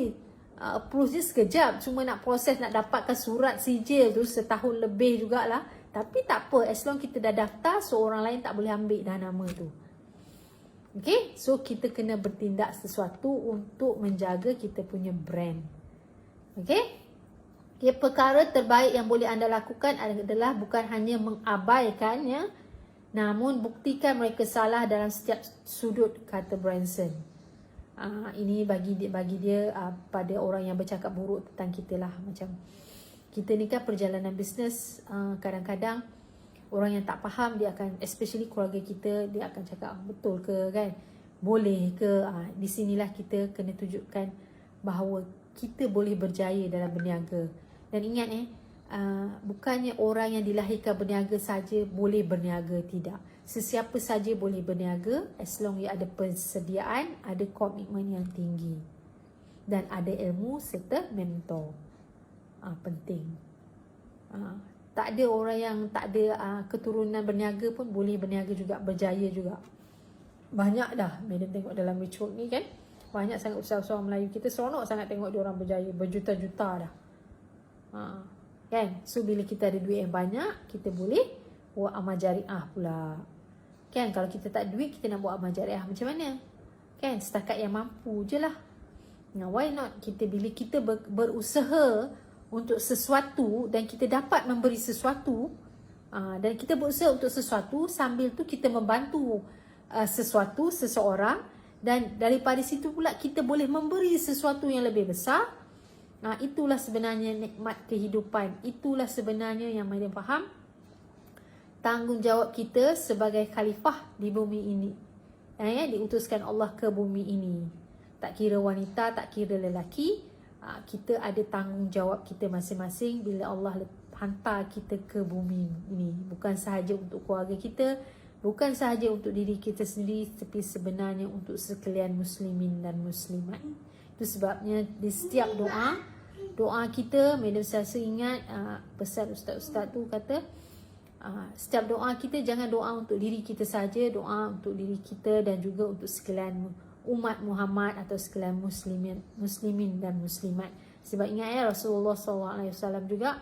approve je sekejap, cuma nak proses, nak dapatkan surat sijil tu setahun lebih jugalah. Tapi tak apa, as long kita dah daftar, so orang lain tak boleh ambil dah nama tu. Okay, so kita kena bertindak sesuatu untuk menjaga kita punya brand. Okay, perkara terbaik yang boleh anda lakukan adalah bukan hanya mengabaikannya, namun buktikan mereka salah dalam setiap sudut, kata Branson. Ini bagi dia pada orang yang bercakap buruk tentang kita lah. Macam kita ni kan perjalanan bisnes, kadang-kadang orang yang tak faham, dia akan, especially keluarga kita, dia akan cakap betul ke kan, boleh ke. Di sinilah kita kena tunjukkan bahawa kita boleh berjaya dalam berniaga. Dan ingat bukannya orang yang dilahirkan berniaga saja boleh berniaga, tidak. Sesiapa saja boleh berniaga as long you ada persediaan, ada komitmen yang tinggi, dan ada ilmu serta mentor. Penting. Tak ada orang yang tak ada keturunan berniaga pun boleh berniaga juga, berjaya juga. Banyak dah Madam tengok dalam Richwood ni kan, banyak sangat usaha-usaha Melayu kita, seronok sangat tengok diorang berjaya, berjuta-juta dah. Kan? So bila kita ada duit yang banyak, kita boleh buat amal jariah pula. Kan? Kalau kita tak ada duit, kita nak buat amal jariah macam mana? Kan? Setakat yang mampu je lah. Now why not? Bila kita berusaha untuk sesuatu dan kita dapat memberi sesuatu, dan kita berusaha untuk sesuatu, sambil tu kita membantu seseorang, dan daripada situ pula kita boleh memberi sesuatu yang lebih besar. Itulah sebenarnya nikmat kehidupan. Itulah sebenarnya yang Madam faham tanggungjawab kita sebagai khalifah di bumi ini. Diutuskan Allah ke bumi ini. Tak kira wanita, tak kira lelaki, kita ada tanggungjawab kita masing-masing bila Allah hantar kita ke bumi ini. Bukan sahaja untuk keluarga kita, bukan sahaja untuk diri kita sendiri, tapi sebenarnya untuk sekalian muslimin dan muslimat. Itu sebabnya di setiap doa kita, Madam Salsa ingat pesan ustaz-ustaz tu kata, Setiap doa kita jangan doa untuk diri kita saja, doa untuk diri kita dan juga untuk sekalian umat Muhammad atau sekalian muslimin dan muslimat. Sebab ingat ya, Rasulullah SAW juga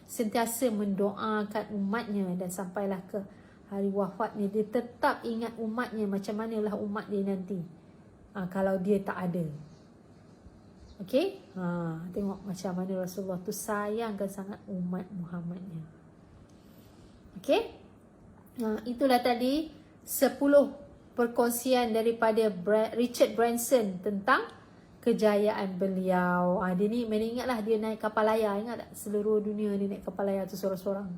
sentiasa mendoakan umatnya, dan sampailah ke hari wafatnya dia tetap ingat umatnya macam manalah umat dia nanti kalau dia tak ada. Okey? Tengok macam mana Rasulullah tu sayangkan sangat umat Muhammadnya. Okey? Itulah tadi 10 perkongsian daripada Richard Branson tentang kejayaan beliau. Dia ni mana ingatlah dia naik kapal layar. Ingat tak? Seluruh dunia dia naik kapal layar tu sorang-sorang.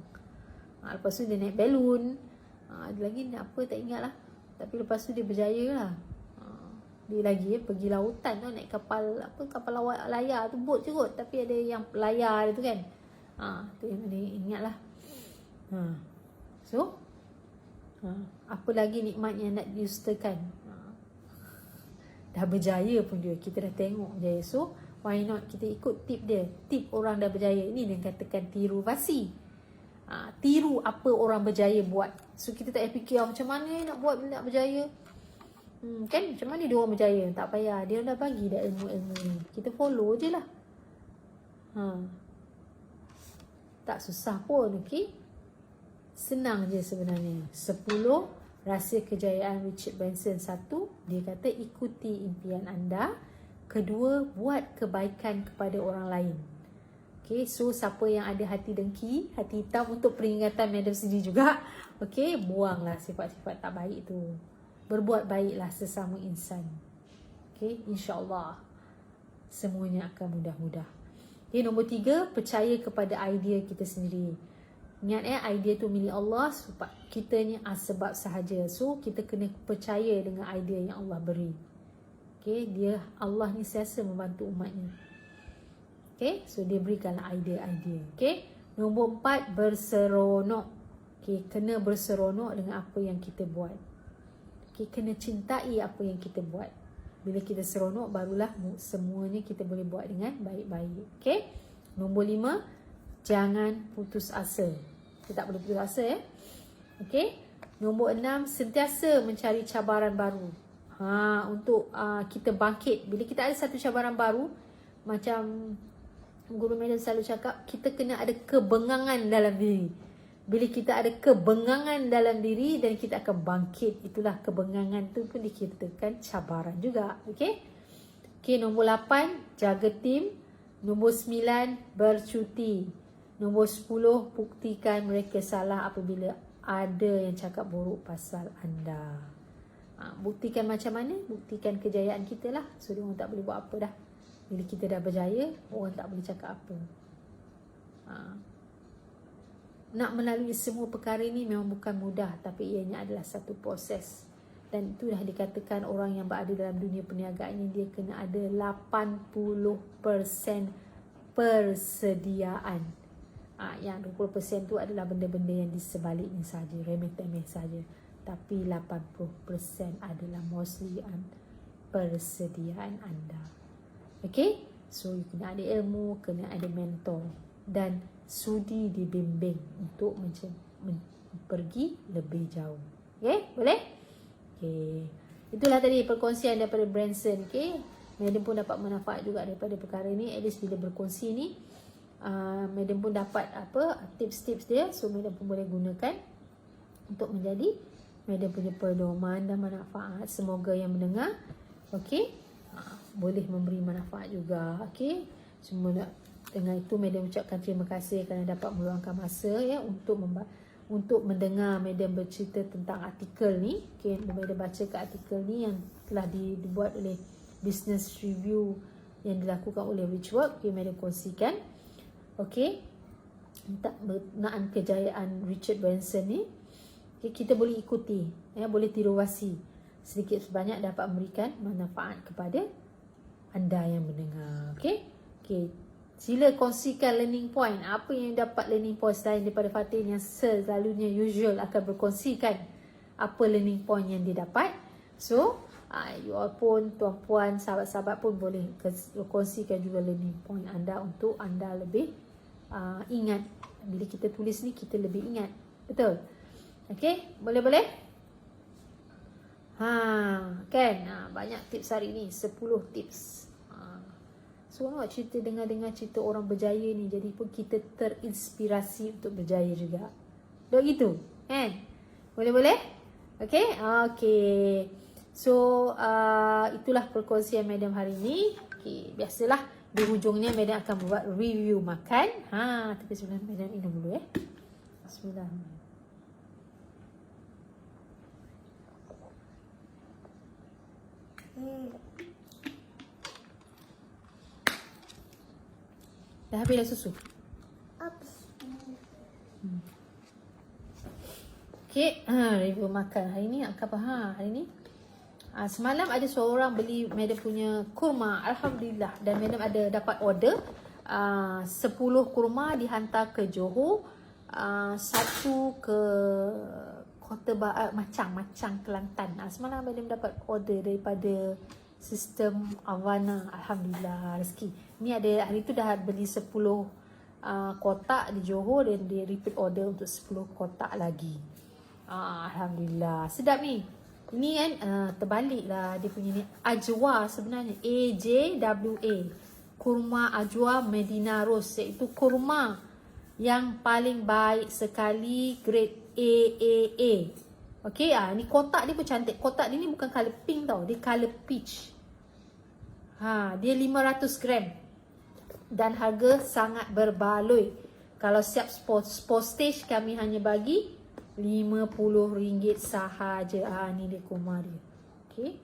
Lepas tu dia naik balloon. Ada lagi nak apa tak ingat lah. Tapi lepas tu dia berjaya lah. Dia lagi pergi lautan tu naik kapal kapal layar tu, bot je kot, tapi ada yang layar tu kan. Tu yang mana ingat lah. So apa lagi nikmat yang nak diustakan? Dah berjaya pun dia, kita dah tengok berjaya. So why not kita ikut tip dia, tip orang dah berjaya. Ini dia katakan tiru fasi. Tiru apa orang berjaya buat. So kita tak payah fikir macam mana nak buat nak berjaya. Kan macam mana dia orang berjaya. Tak payah, dia dah bagi dah ilmu-ilmu ni, kita follow je lah. Tak susah pun. Okay, senang je sebenarnya. 10 rahsia kejayaan Richard Branson. 1, dia kata ikuti impian anda. 2, buat kebaikan kepada orang lain. Okay, so siapa yang ada hati dengki, hati hitam, untuk peringatan madam sendiri juga. Okay, buanglah sifat-sifat tak baik tu. Berbuat baiklah sesama insan. Okay, insyaAllah semuanya akan mudah-mudah. Okay, nombor 3, percaya kepada idea kita sendiri. Ingat idea tu milik Allah, sebab kita ni sebab sahaja. So kita kena percaya dengan idea yang Allah beri. Okay, Allah ni sentiasa membantu umatnya. Okay, so dia berikanlah idea-idea. Okay, nombor 4, berseronok. Okay, kena berseronok dengan apa yang kita buat. Okay, kena cintai apa yang kita buat. Bila kita seronok, barulah semuanya kita boleh buat dengan baik-baik. Okay, nombor 5, jangan putus asa. Kita tak boleh putus asa Okay. Nombor 6, sentiasa mencari cabaran baru. Untuk kita bangkit. Bila kita ada satu cabaran baru, macam Guru Madam selalu cakap, kita kena ada kebengangan dalam diri. Bila kita ada kebengangan dalam diri dan kita akan bangkit. Itulah kebengangan tu pun dikatakan cabaran juga. Okay. Okay, nombor 8, jaga tim. Nombor 9, bercuti. Nombor 10, buktikan mereka salah apabila ada yang cakap buruk pasal anda. Buktikan macam mana? Buktikan kejayaan kita lah. So, dia orang tak boleh buat apa dah. Bila kita dah berjaya, orang tak boleh cakap apa. Nak melalui semua perkara ini memang bukan mudah, tapi ianya adalah satu proses. Dan itu dah dikatakan orang yang berada dalam dunia perniagaan ini, dia kena ada 80% persediaan. Yang 20% tu adalah benda-benda yang di sebaliknya saja, remeh-temeh saja. Tapi 80% adalah mostly persediaan anda. Okay, so you kena ada ilmu, kena ada mentor, dan sudi dibimbing untuk pergi lebih jauh. Okay, boleh? Okay, itulah tadi perkongsian daripada Branson. Okay, Madam pun dapat manfaat juga daripada perkara ni. At least bila berkongsi ni, Madam pun dapat tips-tips dia. So Madam pun boleh gunakan untuk menjadi Madam punya pedoman dan manfaat. Semoga yang mendengar, okay, boleh memberi manfaat juga. Okay, semua dengan itu Madam ucapkan terima kasih kerana dapat meluangkan masa untuk mendengar Madam bercerita tentang artikel ni. Okay, Madam baca ke artikel ni yang telah dibuat oleh Business Review yang dilakukan oleh Richwork. Okay, Madam kongsikan. Okay, berkenaan kejayaan Richard Branson ni, okay, kita boleh ikuti, boleh tiru wasi. Sedikit sebanyak dapat memberikan manfaat kepada anda yang mendengar. Okay, sila kongsikan learning point. Apa yang dapat learning point selain daripada Fatin yang selalunya usual akan berkongsikan apa learning point yang dia dapat. So, you all pun, tuan-puan, sahabat-sahabat pun boleh kongsikan juga learning point anda untuk anda lebih ingat. Bila kita tulis ni, kita lebih ingat. Betul? Okay, boleh-boleh? Kan? Banyak tips hari ni, 10 tips. Seronok cerita dengar cerita orang berjaya ni. Jadi pun kita terinspirasi untuk berjaya juga. Dok gitu? Kan? Boleh-boleh? Okay? Okay. So, itulah perkongsian Madam hari ni. Okay, biasalah di hujungnya Madam akan buat review makan. Tapi sebelum Madam minum dulu Bismillahirrahmanirrahim. Dah habis dah susu? Okay, review makan. Hari ni nak apa? Hari ni semalam ada seorang beli Madam punya kurma. Alhamdulillah. Dan Madam ada dapat order 10 kurma dihantar ke Johor, 1 ke Kota Macang Kelantan. Semalam Madam dapat order daripada sistem Avana. Alhamdulillah, rezeki. Ni ada, hari tu dah beli 10 kotak di Johor dan dia repeat order untuk 10 kotak lagi. Alhamdulillah, sedap ni. Ini kan terbalik lah dia punya ni. Ajwa sebenarnya, AJWA, kurma Ajwa Medina Rose, iaitu kurma yang paling baik sekali, grade AAA. Okay, ni kotak dia pun cantik. Kotak dia ni bukan colour pink tau, dia colour peach. Dia 500 gram. Dan harga sangat berbaloi. Kalau siap postage kami hanya bagi RM50 sahaja. Ni dia kurma dia. Okay.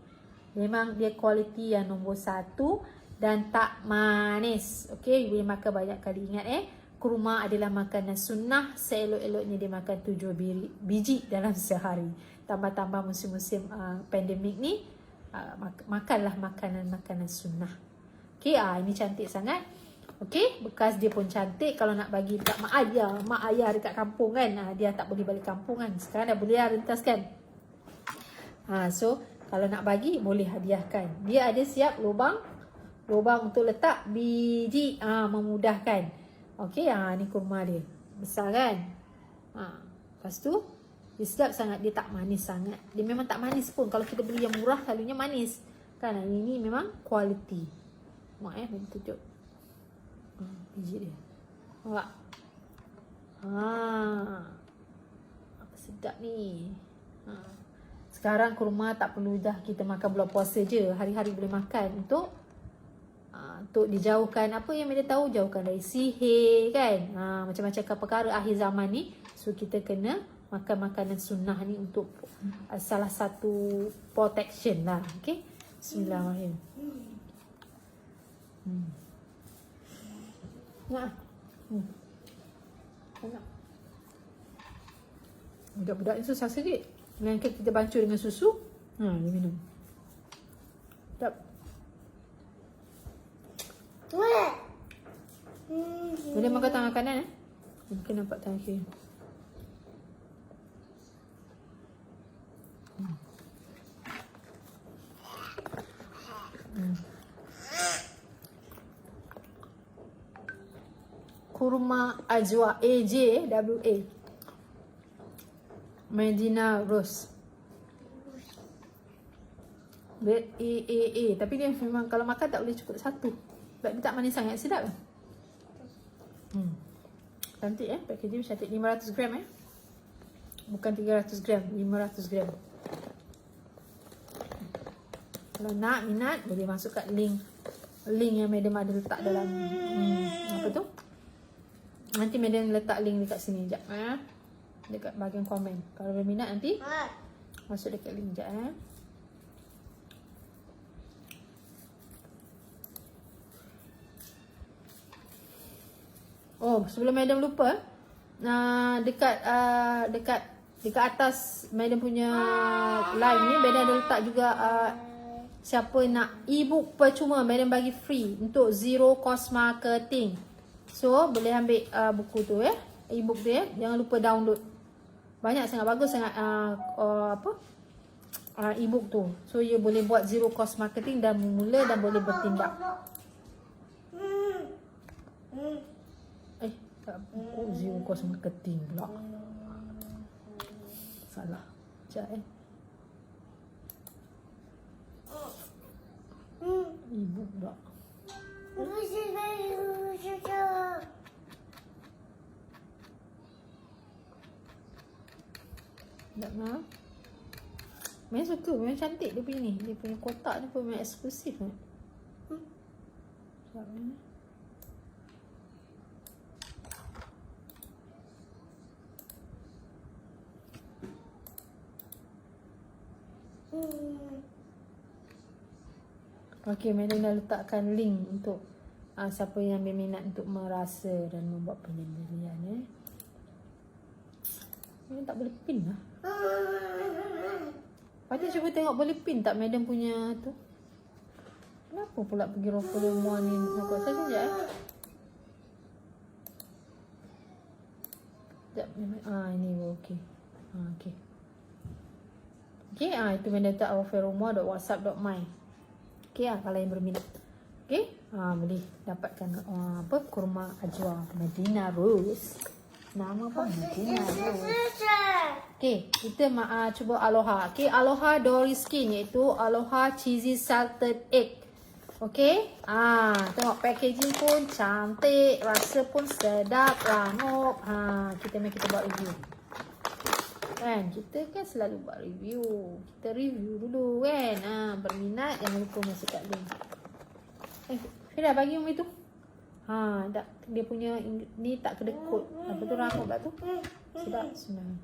Memang dia kualiti yang nombor 1 dan tak manis. Okay, boleh makan banyak kali. Ingat kurma adalah makanan sunnah. Seelok-eloknya dia makan 7 biji dalam sehari. Tambah-tambah musim-musim pandemik ni, makanlah makanan-makanan sunnah. Okay, ini cantik sangat. Okay, bekas dia pun cantik. Kalau nak bagi dekat mak ayah dekat kampung kan, dia tak boleh balik kampung kan. Sekarang dah boleh rentas kan. So kalau nak bagi boleh hadiahkan. Dia ada siap lubang untuk letak biji, memudahkan. Okay, ni kurma dia. Besar kan? Lepas tu dia sedap sangat. Dia tak manis sangat. Dia memang tak manis pun. Kalau kita beli yang murah selalunya manis kan. Ini memang kualiti. Mak bagi tunjuk biji dia. Nampak? Apa sedap ni. Sekarang kurma tak perlu dah kita makan bulan puasa je. Hari-hari boleh makan untuk dijauhkan apa yang kita tahu, jauhkan dari sihir kan. Macam-macam perkara akhir zaman ni. So kita kena makan makanan sunnah ni untuk salah satu protection lah. Okay, bismillahirrahmanirrahim. Budak-budak ni susah sikit. Melainkan kita bancuh dengan susu. Dia minum. Sedap. Boleh makan tangan kanan Mungkin nampak tangan kiri. Kurma Ajwa, AJWA Medina Rose, grade AAA. Tapi dia memang kalau makan tak boleh cukup satu sebab dia tak manis sangat. Sedap kan? Cantik packaging cantik. 500 gram bukan 300 gram, 500 gram. Kalau nak minat boleh masuk kat link yang Madam ada letak dalam apa tu, nanti Madam letak link dekat sini sekejap dekat bahagian komen. Kalau berminat nanti masuk dekat link sekejap Oh, sebelum Madam lupa, dekat atas Madam punya live ni, Madam ada letak juga siapa nak e-book percuma, Madam bagi free untuk zero cost marketing. So, boleh ambil buku tu e-book dia, jangan lupa download. Banyak sangat, bagus sangat e-book tu. So, you boleh buat zero cost marketing dan memula dan boleh bertindak. Zero cost marketing pula. Salah. Sekejap Ibu pula. Tak nak. Memang suka, memang cantik dia punya ni. Dia punya kotak ni pun memang eksklusif kan. Sekejap ni. Okey, Madam dah letakkan link untuk siapa yang berminat untuk merasa dan membuat penyendirian Ini tak boleh pin lah. Patut cuba tengok boleh pin tak Madam punya tu. Kenapa pula pergi Roflumua ni? Nak saya sekejap Sekejap. Ini okey. Okey. Okey, itu Madam letak roflumua.whatsapp.my. Okey kalau yang berminat. Okey, boleh dapatkan kurma ajwa Medina Rose. Nama apa? Medina Rose. Okey, kita cuba Aloha. Okey, Aloha Dory Skin iaitu Aloha Cheesy Salted Egg. Okey, tengok packaging pun cantik, rasa pun sedap, rangup. Kita buat review. Kan, kita kan selalu buat review. Kita review dulu kan. Berminat jangan lupa masukkan link. Fira bagi Umi tu. Tak, dia punya ni tak kedekut. Apa tu rambut kat tu? Sedap sebenarnya.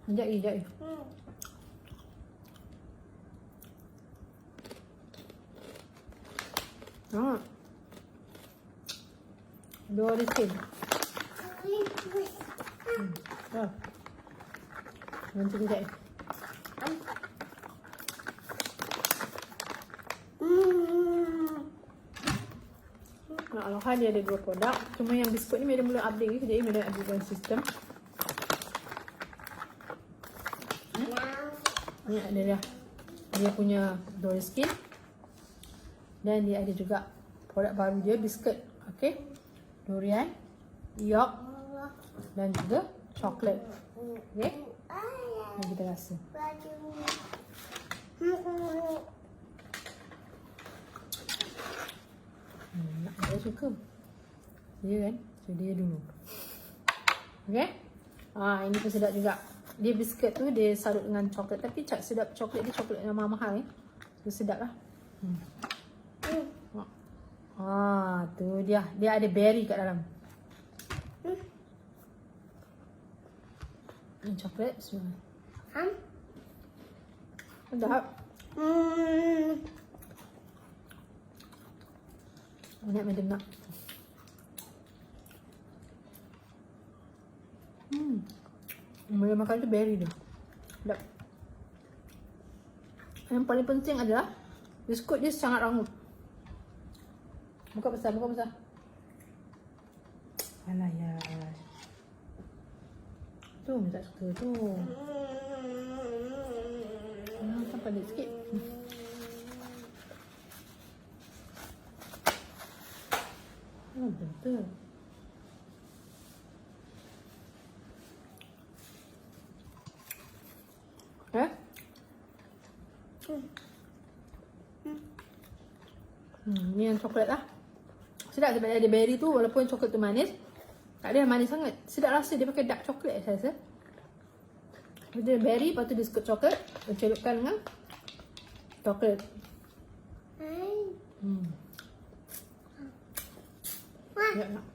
Sekejap lagi. Dua resin. Nanti kejap. Aloha dia ada 2 produk. Cuma yang biskut ni Madam belum update ni. Kejap ni Madam update sistem. Ni ada dia punya Dory Skin. Dan dia ada juga produk baru dia biskut. Okey. Durian, York dan juga coklat. Okey. Mari kita rasa. Saya suka. Dia kan. So dia dulu. Okey. Ini pun sedap juga. Dia biskut tu dia sarut dengan coklat. Tapi sedap coklat dia coklat yang mahal So sedap lah. Tu dia. Dia ada berry kat dalam. Coklat semua. Sedap. Banyak Madam nak. Mula makan tu berry dia. Sedap. Yang paling penting adalah biskut dia sangat rangup. Buka besar. Alah ya. Tu tak suka tu. Sampai dia sikit. Betul. Ni yang coklat lah. Sedap sebab ada berry tu. Walaupun coklat tu manis, tak ada manis sangat. Sedap rasa dia pakai dark coklat saya rasa. Dia berry, lepas tu biskut coklat celupkan dengan coklat. Ya, nak.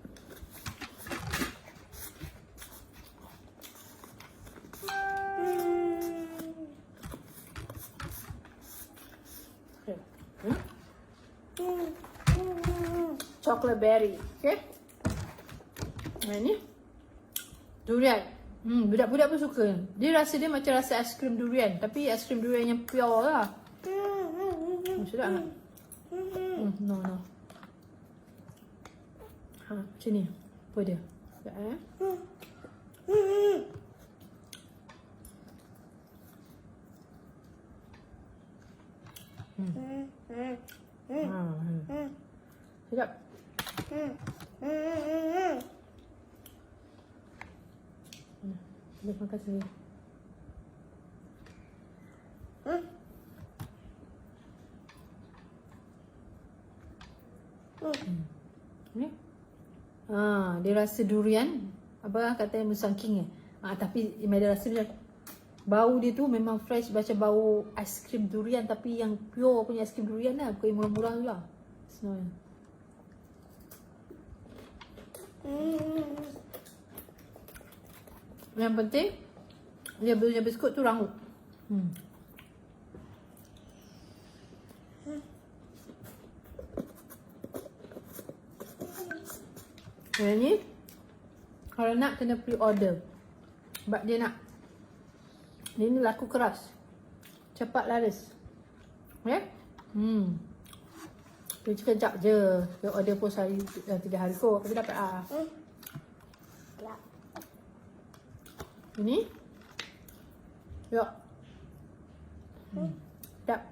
Chocolate berry, okay? Ini durian. Budak-budak pun suka. Dia rasa dia macam rasa aiskrim durian, tapi aiskrim durian yang pure lah. Sedap tak? No. Macam ni. Apa dia? Sekejap Sedap. Dia makan sendiri. Ni. Dia rasa durian. Apa kata Musang King tapi dia rasa dia bau dia tu memang fresh macam bau aiskrim durian, tapi yang pure punya aiskrim durian lah, bukan yang murah-murah tu lah. Sebenarnya. Yang penting dia punya biskut tu rangup. Yang ni kalau nak kena pre-order. Sebab dia nak, dia ni laku keras, cepat laris. Okay? Dia sekejap je. Dia order pun sehari 3 hari kot. Tapi dapat lah. Ini. Yuk. Sedap.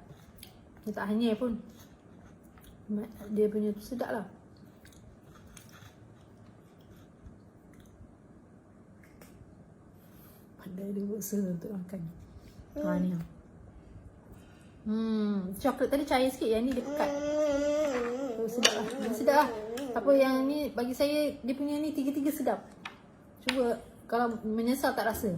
Dia tak hanyir pun. Dia punya tu sedap lah. Pandai dia berusaha untuk makan. Ni. Coklat tadi cair sikit. Yang ni dia pekat. Sedap lah. Sedap lah. Apa yang ni bagi saya, dia punya ni tiga-tiga sedap. Cuba kalau menyesal tak rasa.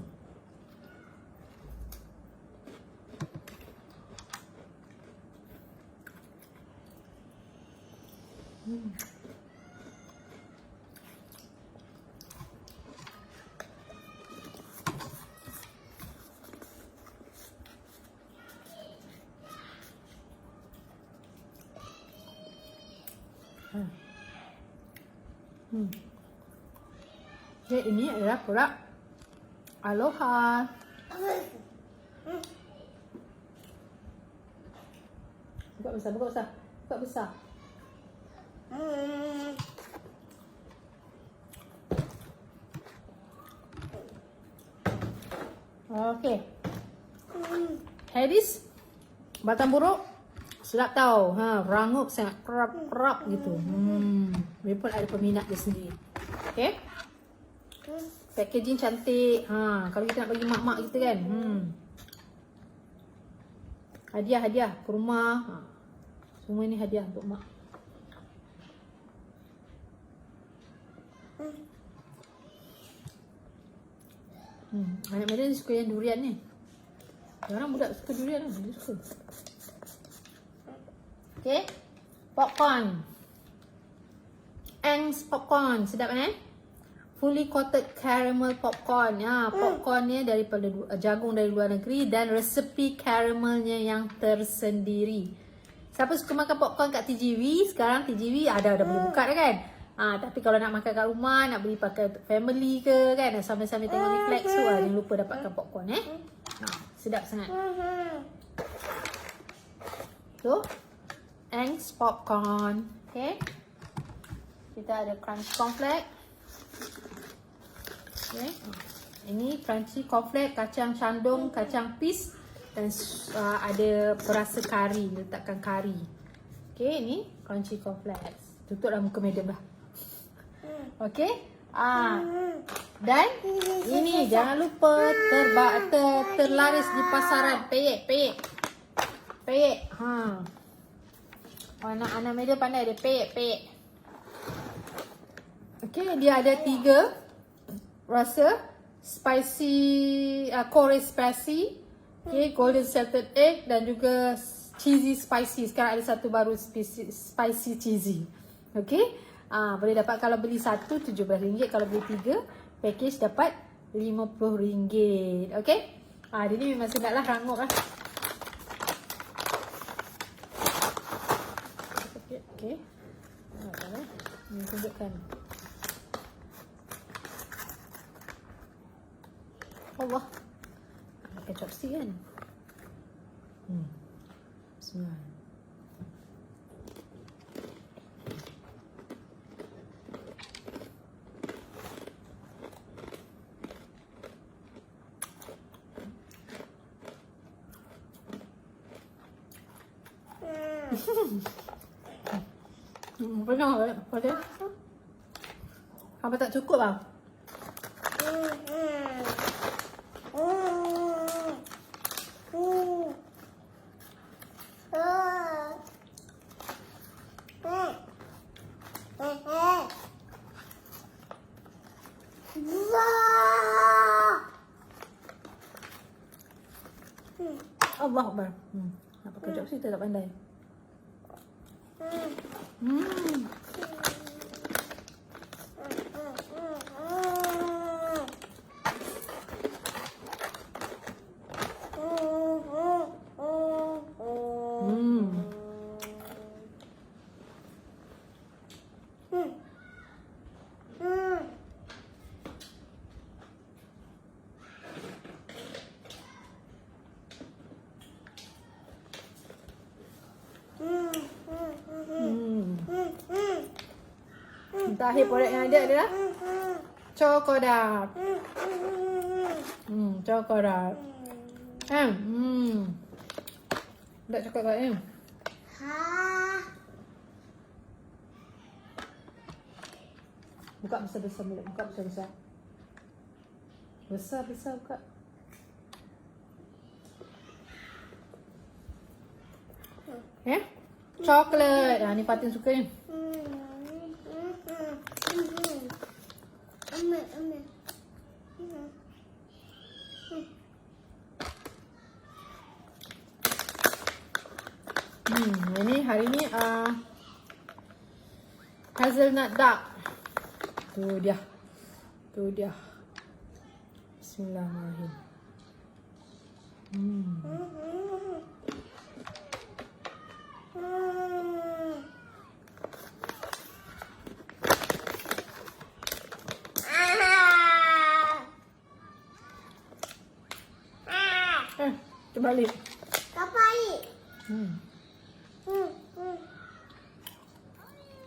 Okay, ini adalah produk Aloha. Buka besar, buka besar. Buka besar. Okay. Hadis batang buruk sedap tau. Rangup sangat kerap gitu. Dia pun ada peminat dia sendiri. Okay. Packaging cantik. Kalau kita nak bagi mak-mak kita kan. Hadiah ke rumah. Semua ni hadiah untuk mak. Anak Medan suka yang durian ni. Sekarang budak suka durian lah. Dia suka. Okay. Popcorn. Ang's popcorn. Sedap kan Fully coated caramel popcorn. Popcorn ni daripada jagung dari luar negeri dan resepi caramelnya yang tersendiri. Siapa suka makan popcorn kat TGV, sekarang TGV ada boleh buka dah kan. Tapi kalau nak makan kat rumah, nak beli pakai family ke kan, sambil-sambil tengok Netflix tu, jangan lupa dapatkan popcorn sedap sangat. Tu Ang's popcorn. Okay. Kita ada crunchy cornflake. Okay. Ini crunchy cornflake, kacang candung, kacang peas dan ada perasa kari, letakkan kari. Okay, ini crunchy cornflake. Tutuplah muka madam dah. Okay. Dan ini jangan lupa terlaris di pasaran. Peyek. Anak-anak madam pandai dia peyek. Okay, dia ada 3 rasa. Spicy, Korea spicy, okay, golden salted egg dan juga cheesy spicy. Sekarang ada satu baru spicy cheesy. Okay, boleh dapat kalau beli satu RM17. Kalau beli 3 package dapat RM50. Okay, dia ni memang sedap lah, rangup lah. Okay, ni tunjukkan. Allah, pakai chopstick kan. Bismillah. Penuh pada. Apa tak cukup bang? Allah Akbar. Nak pakai kejap sih tak pandai. Terakhir produk yang ada adalah Chokodap. Chokodap. Tak coklat kan? Buka besar-besar mulut. Buka besar-besar. Besar-besar buka. Coklat. Ni Fatin suka ni. Ini hari ni hazelnut dark. Tu dia. Bismillahirrahmanirrahim. Balik. Kapai.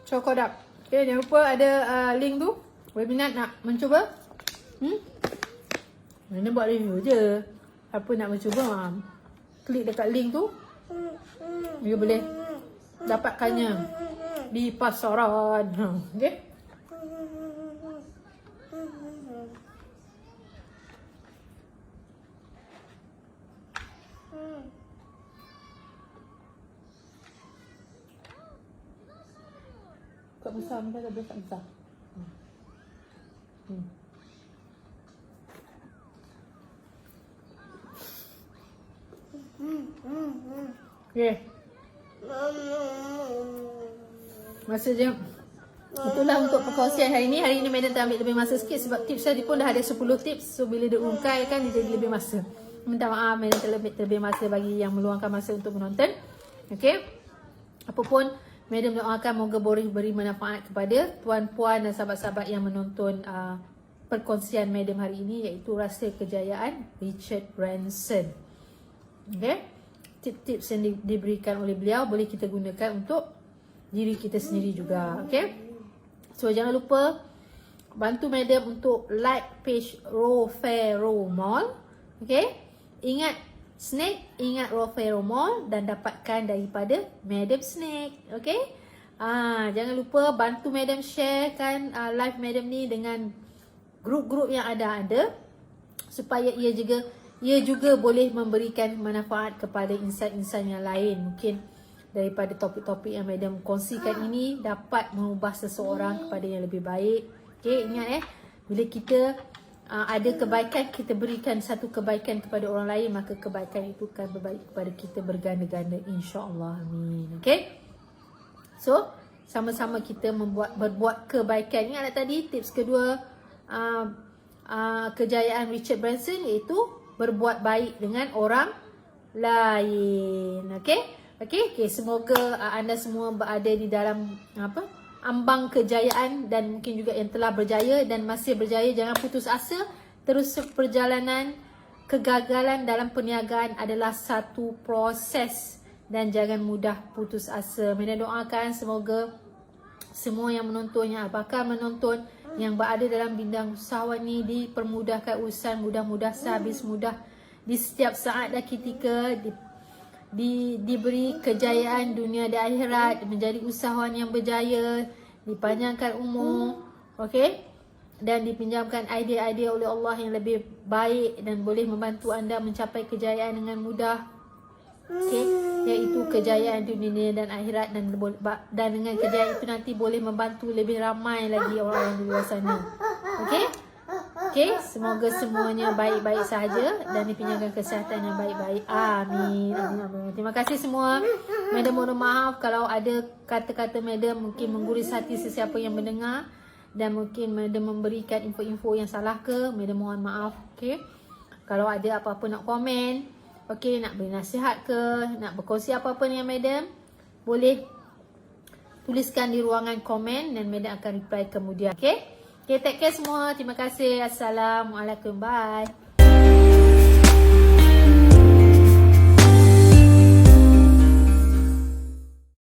Chokodap. Okay, jangan lupa ada link tu. Webinar nak mencuba. Mana buat review je. Apa nak mencuba, klik dekat link tu. You boleh dapatkannya di pasaran. Okay. Kau besar, minta tak besar. Okay. Masa je. Itulah untuk perkongsian hari ni. Hari ni Madam tak ambil lebih masa sikit sebab tips tadi pun dah ada 10 tips. So bila dia ungkai kan dia jadi lebih masa. Minta maaf Madam terlebih masa bagi yang meluangkan masa untuk menonton. Okay. Apapun Madam doakan moga boleh beri manfaat kepada tuan-puan dan sahabat-sahabat yang menonton perkongsian Madam hari ini, iaitu Rahsia Kejayaan Richard Branson. Okay. Tips-tips yang diberikan oleh beliau boleh kita gunakan untuk diri kita sendiri juga. Okay. So jangan lupa bantu Madam untuk like page Rofero Mall. Okay. Ingat Snake, ingat Rofero Mall dan dapatkan daripada Madam Snake. Okay. Jangan lupa bantu Madam sharekan live Madam ni dengan grup-grup yang ada supaya ia juga boleh memberikan manfaat kepada insan-insan yang lain. Mungkin daripada topik-topik yang Madam kongsikan ini dapat mengubah seseorang kepada yang lebih baik. Okay, ingat bila kita ada kebaikan, kita berikan satu kebaikan kepada orang lain, maka kebaikan itu akan berbaik kepada kita berganda-ganda, insya-Allah. Amin. Okay. So, sama-sama kita berbuat kebaikan. Ingat tadi tips kedua kejayaan Richard Branson, iaitu berbuat baik dengan orang lain. Okay. Semoga anda semua berada di dalam ambang kejayaan dan mungkin juga yang telah berjaya dan masih berjaya. Jangan putus asa. Terus perjalanan. Kegagalan dalam perniagaan adalah satu proses dan jangan mudah putus asa. Saya doakan semoga semua yang menonton, yang bakal menonton, yang berada dalam bidang usahawan ni dipermudahkan urusan, mudah-mudah sehabis mudah di setiap saat dan ketika, diberi kejayaan dunia dan akhirat, menjadi usahawan yang berjaya, dipanjangkan umur, okey, dan dipinjamkan idea-idea oleh Allah yang lebih baik dan boleh membantu anda mencapai kejayaan dengan mudah, okey, iaitu kejayaan dunia dan akhirat, dan dengan kejayaan itu nanti boleh membantu lebih ramai lagi orang-orang di luar sana. Okey. Okey, semoga semuanya baik-baik sahaja dan dipinjamkan kesihatan yang baik-baik. Amin. Amin, amin. Terima kasih semua. Madam mohon maaf kalau ada kata-kata madam mungkin mengguris hati sesiapa yang mendengar dan mungkin madam memberikan info-info yang salah ke, madam mohon maaf. Okey. Kalau ada apa-apa nak komen, okey, nak beri nasihat ke, nak berkongsi apa-apa dengan madam, boleh tuliskan di ruangan komen dan madam akan reply kemudian. Okey. Okay, take care semua. Terima kasih. Assalamualaikum. Bye.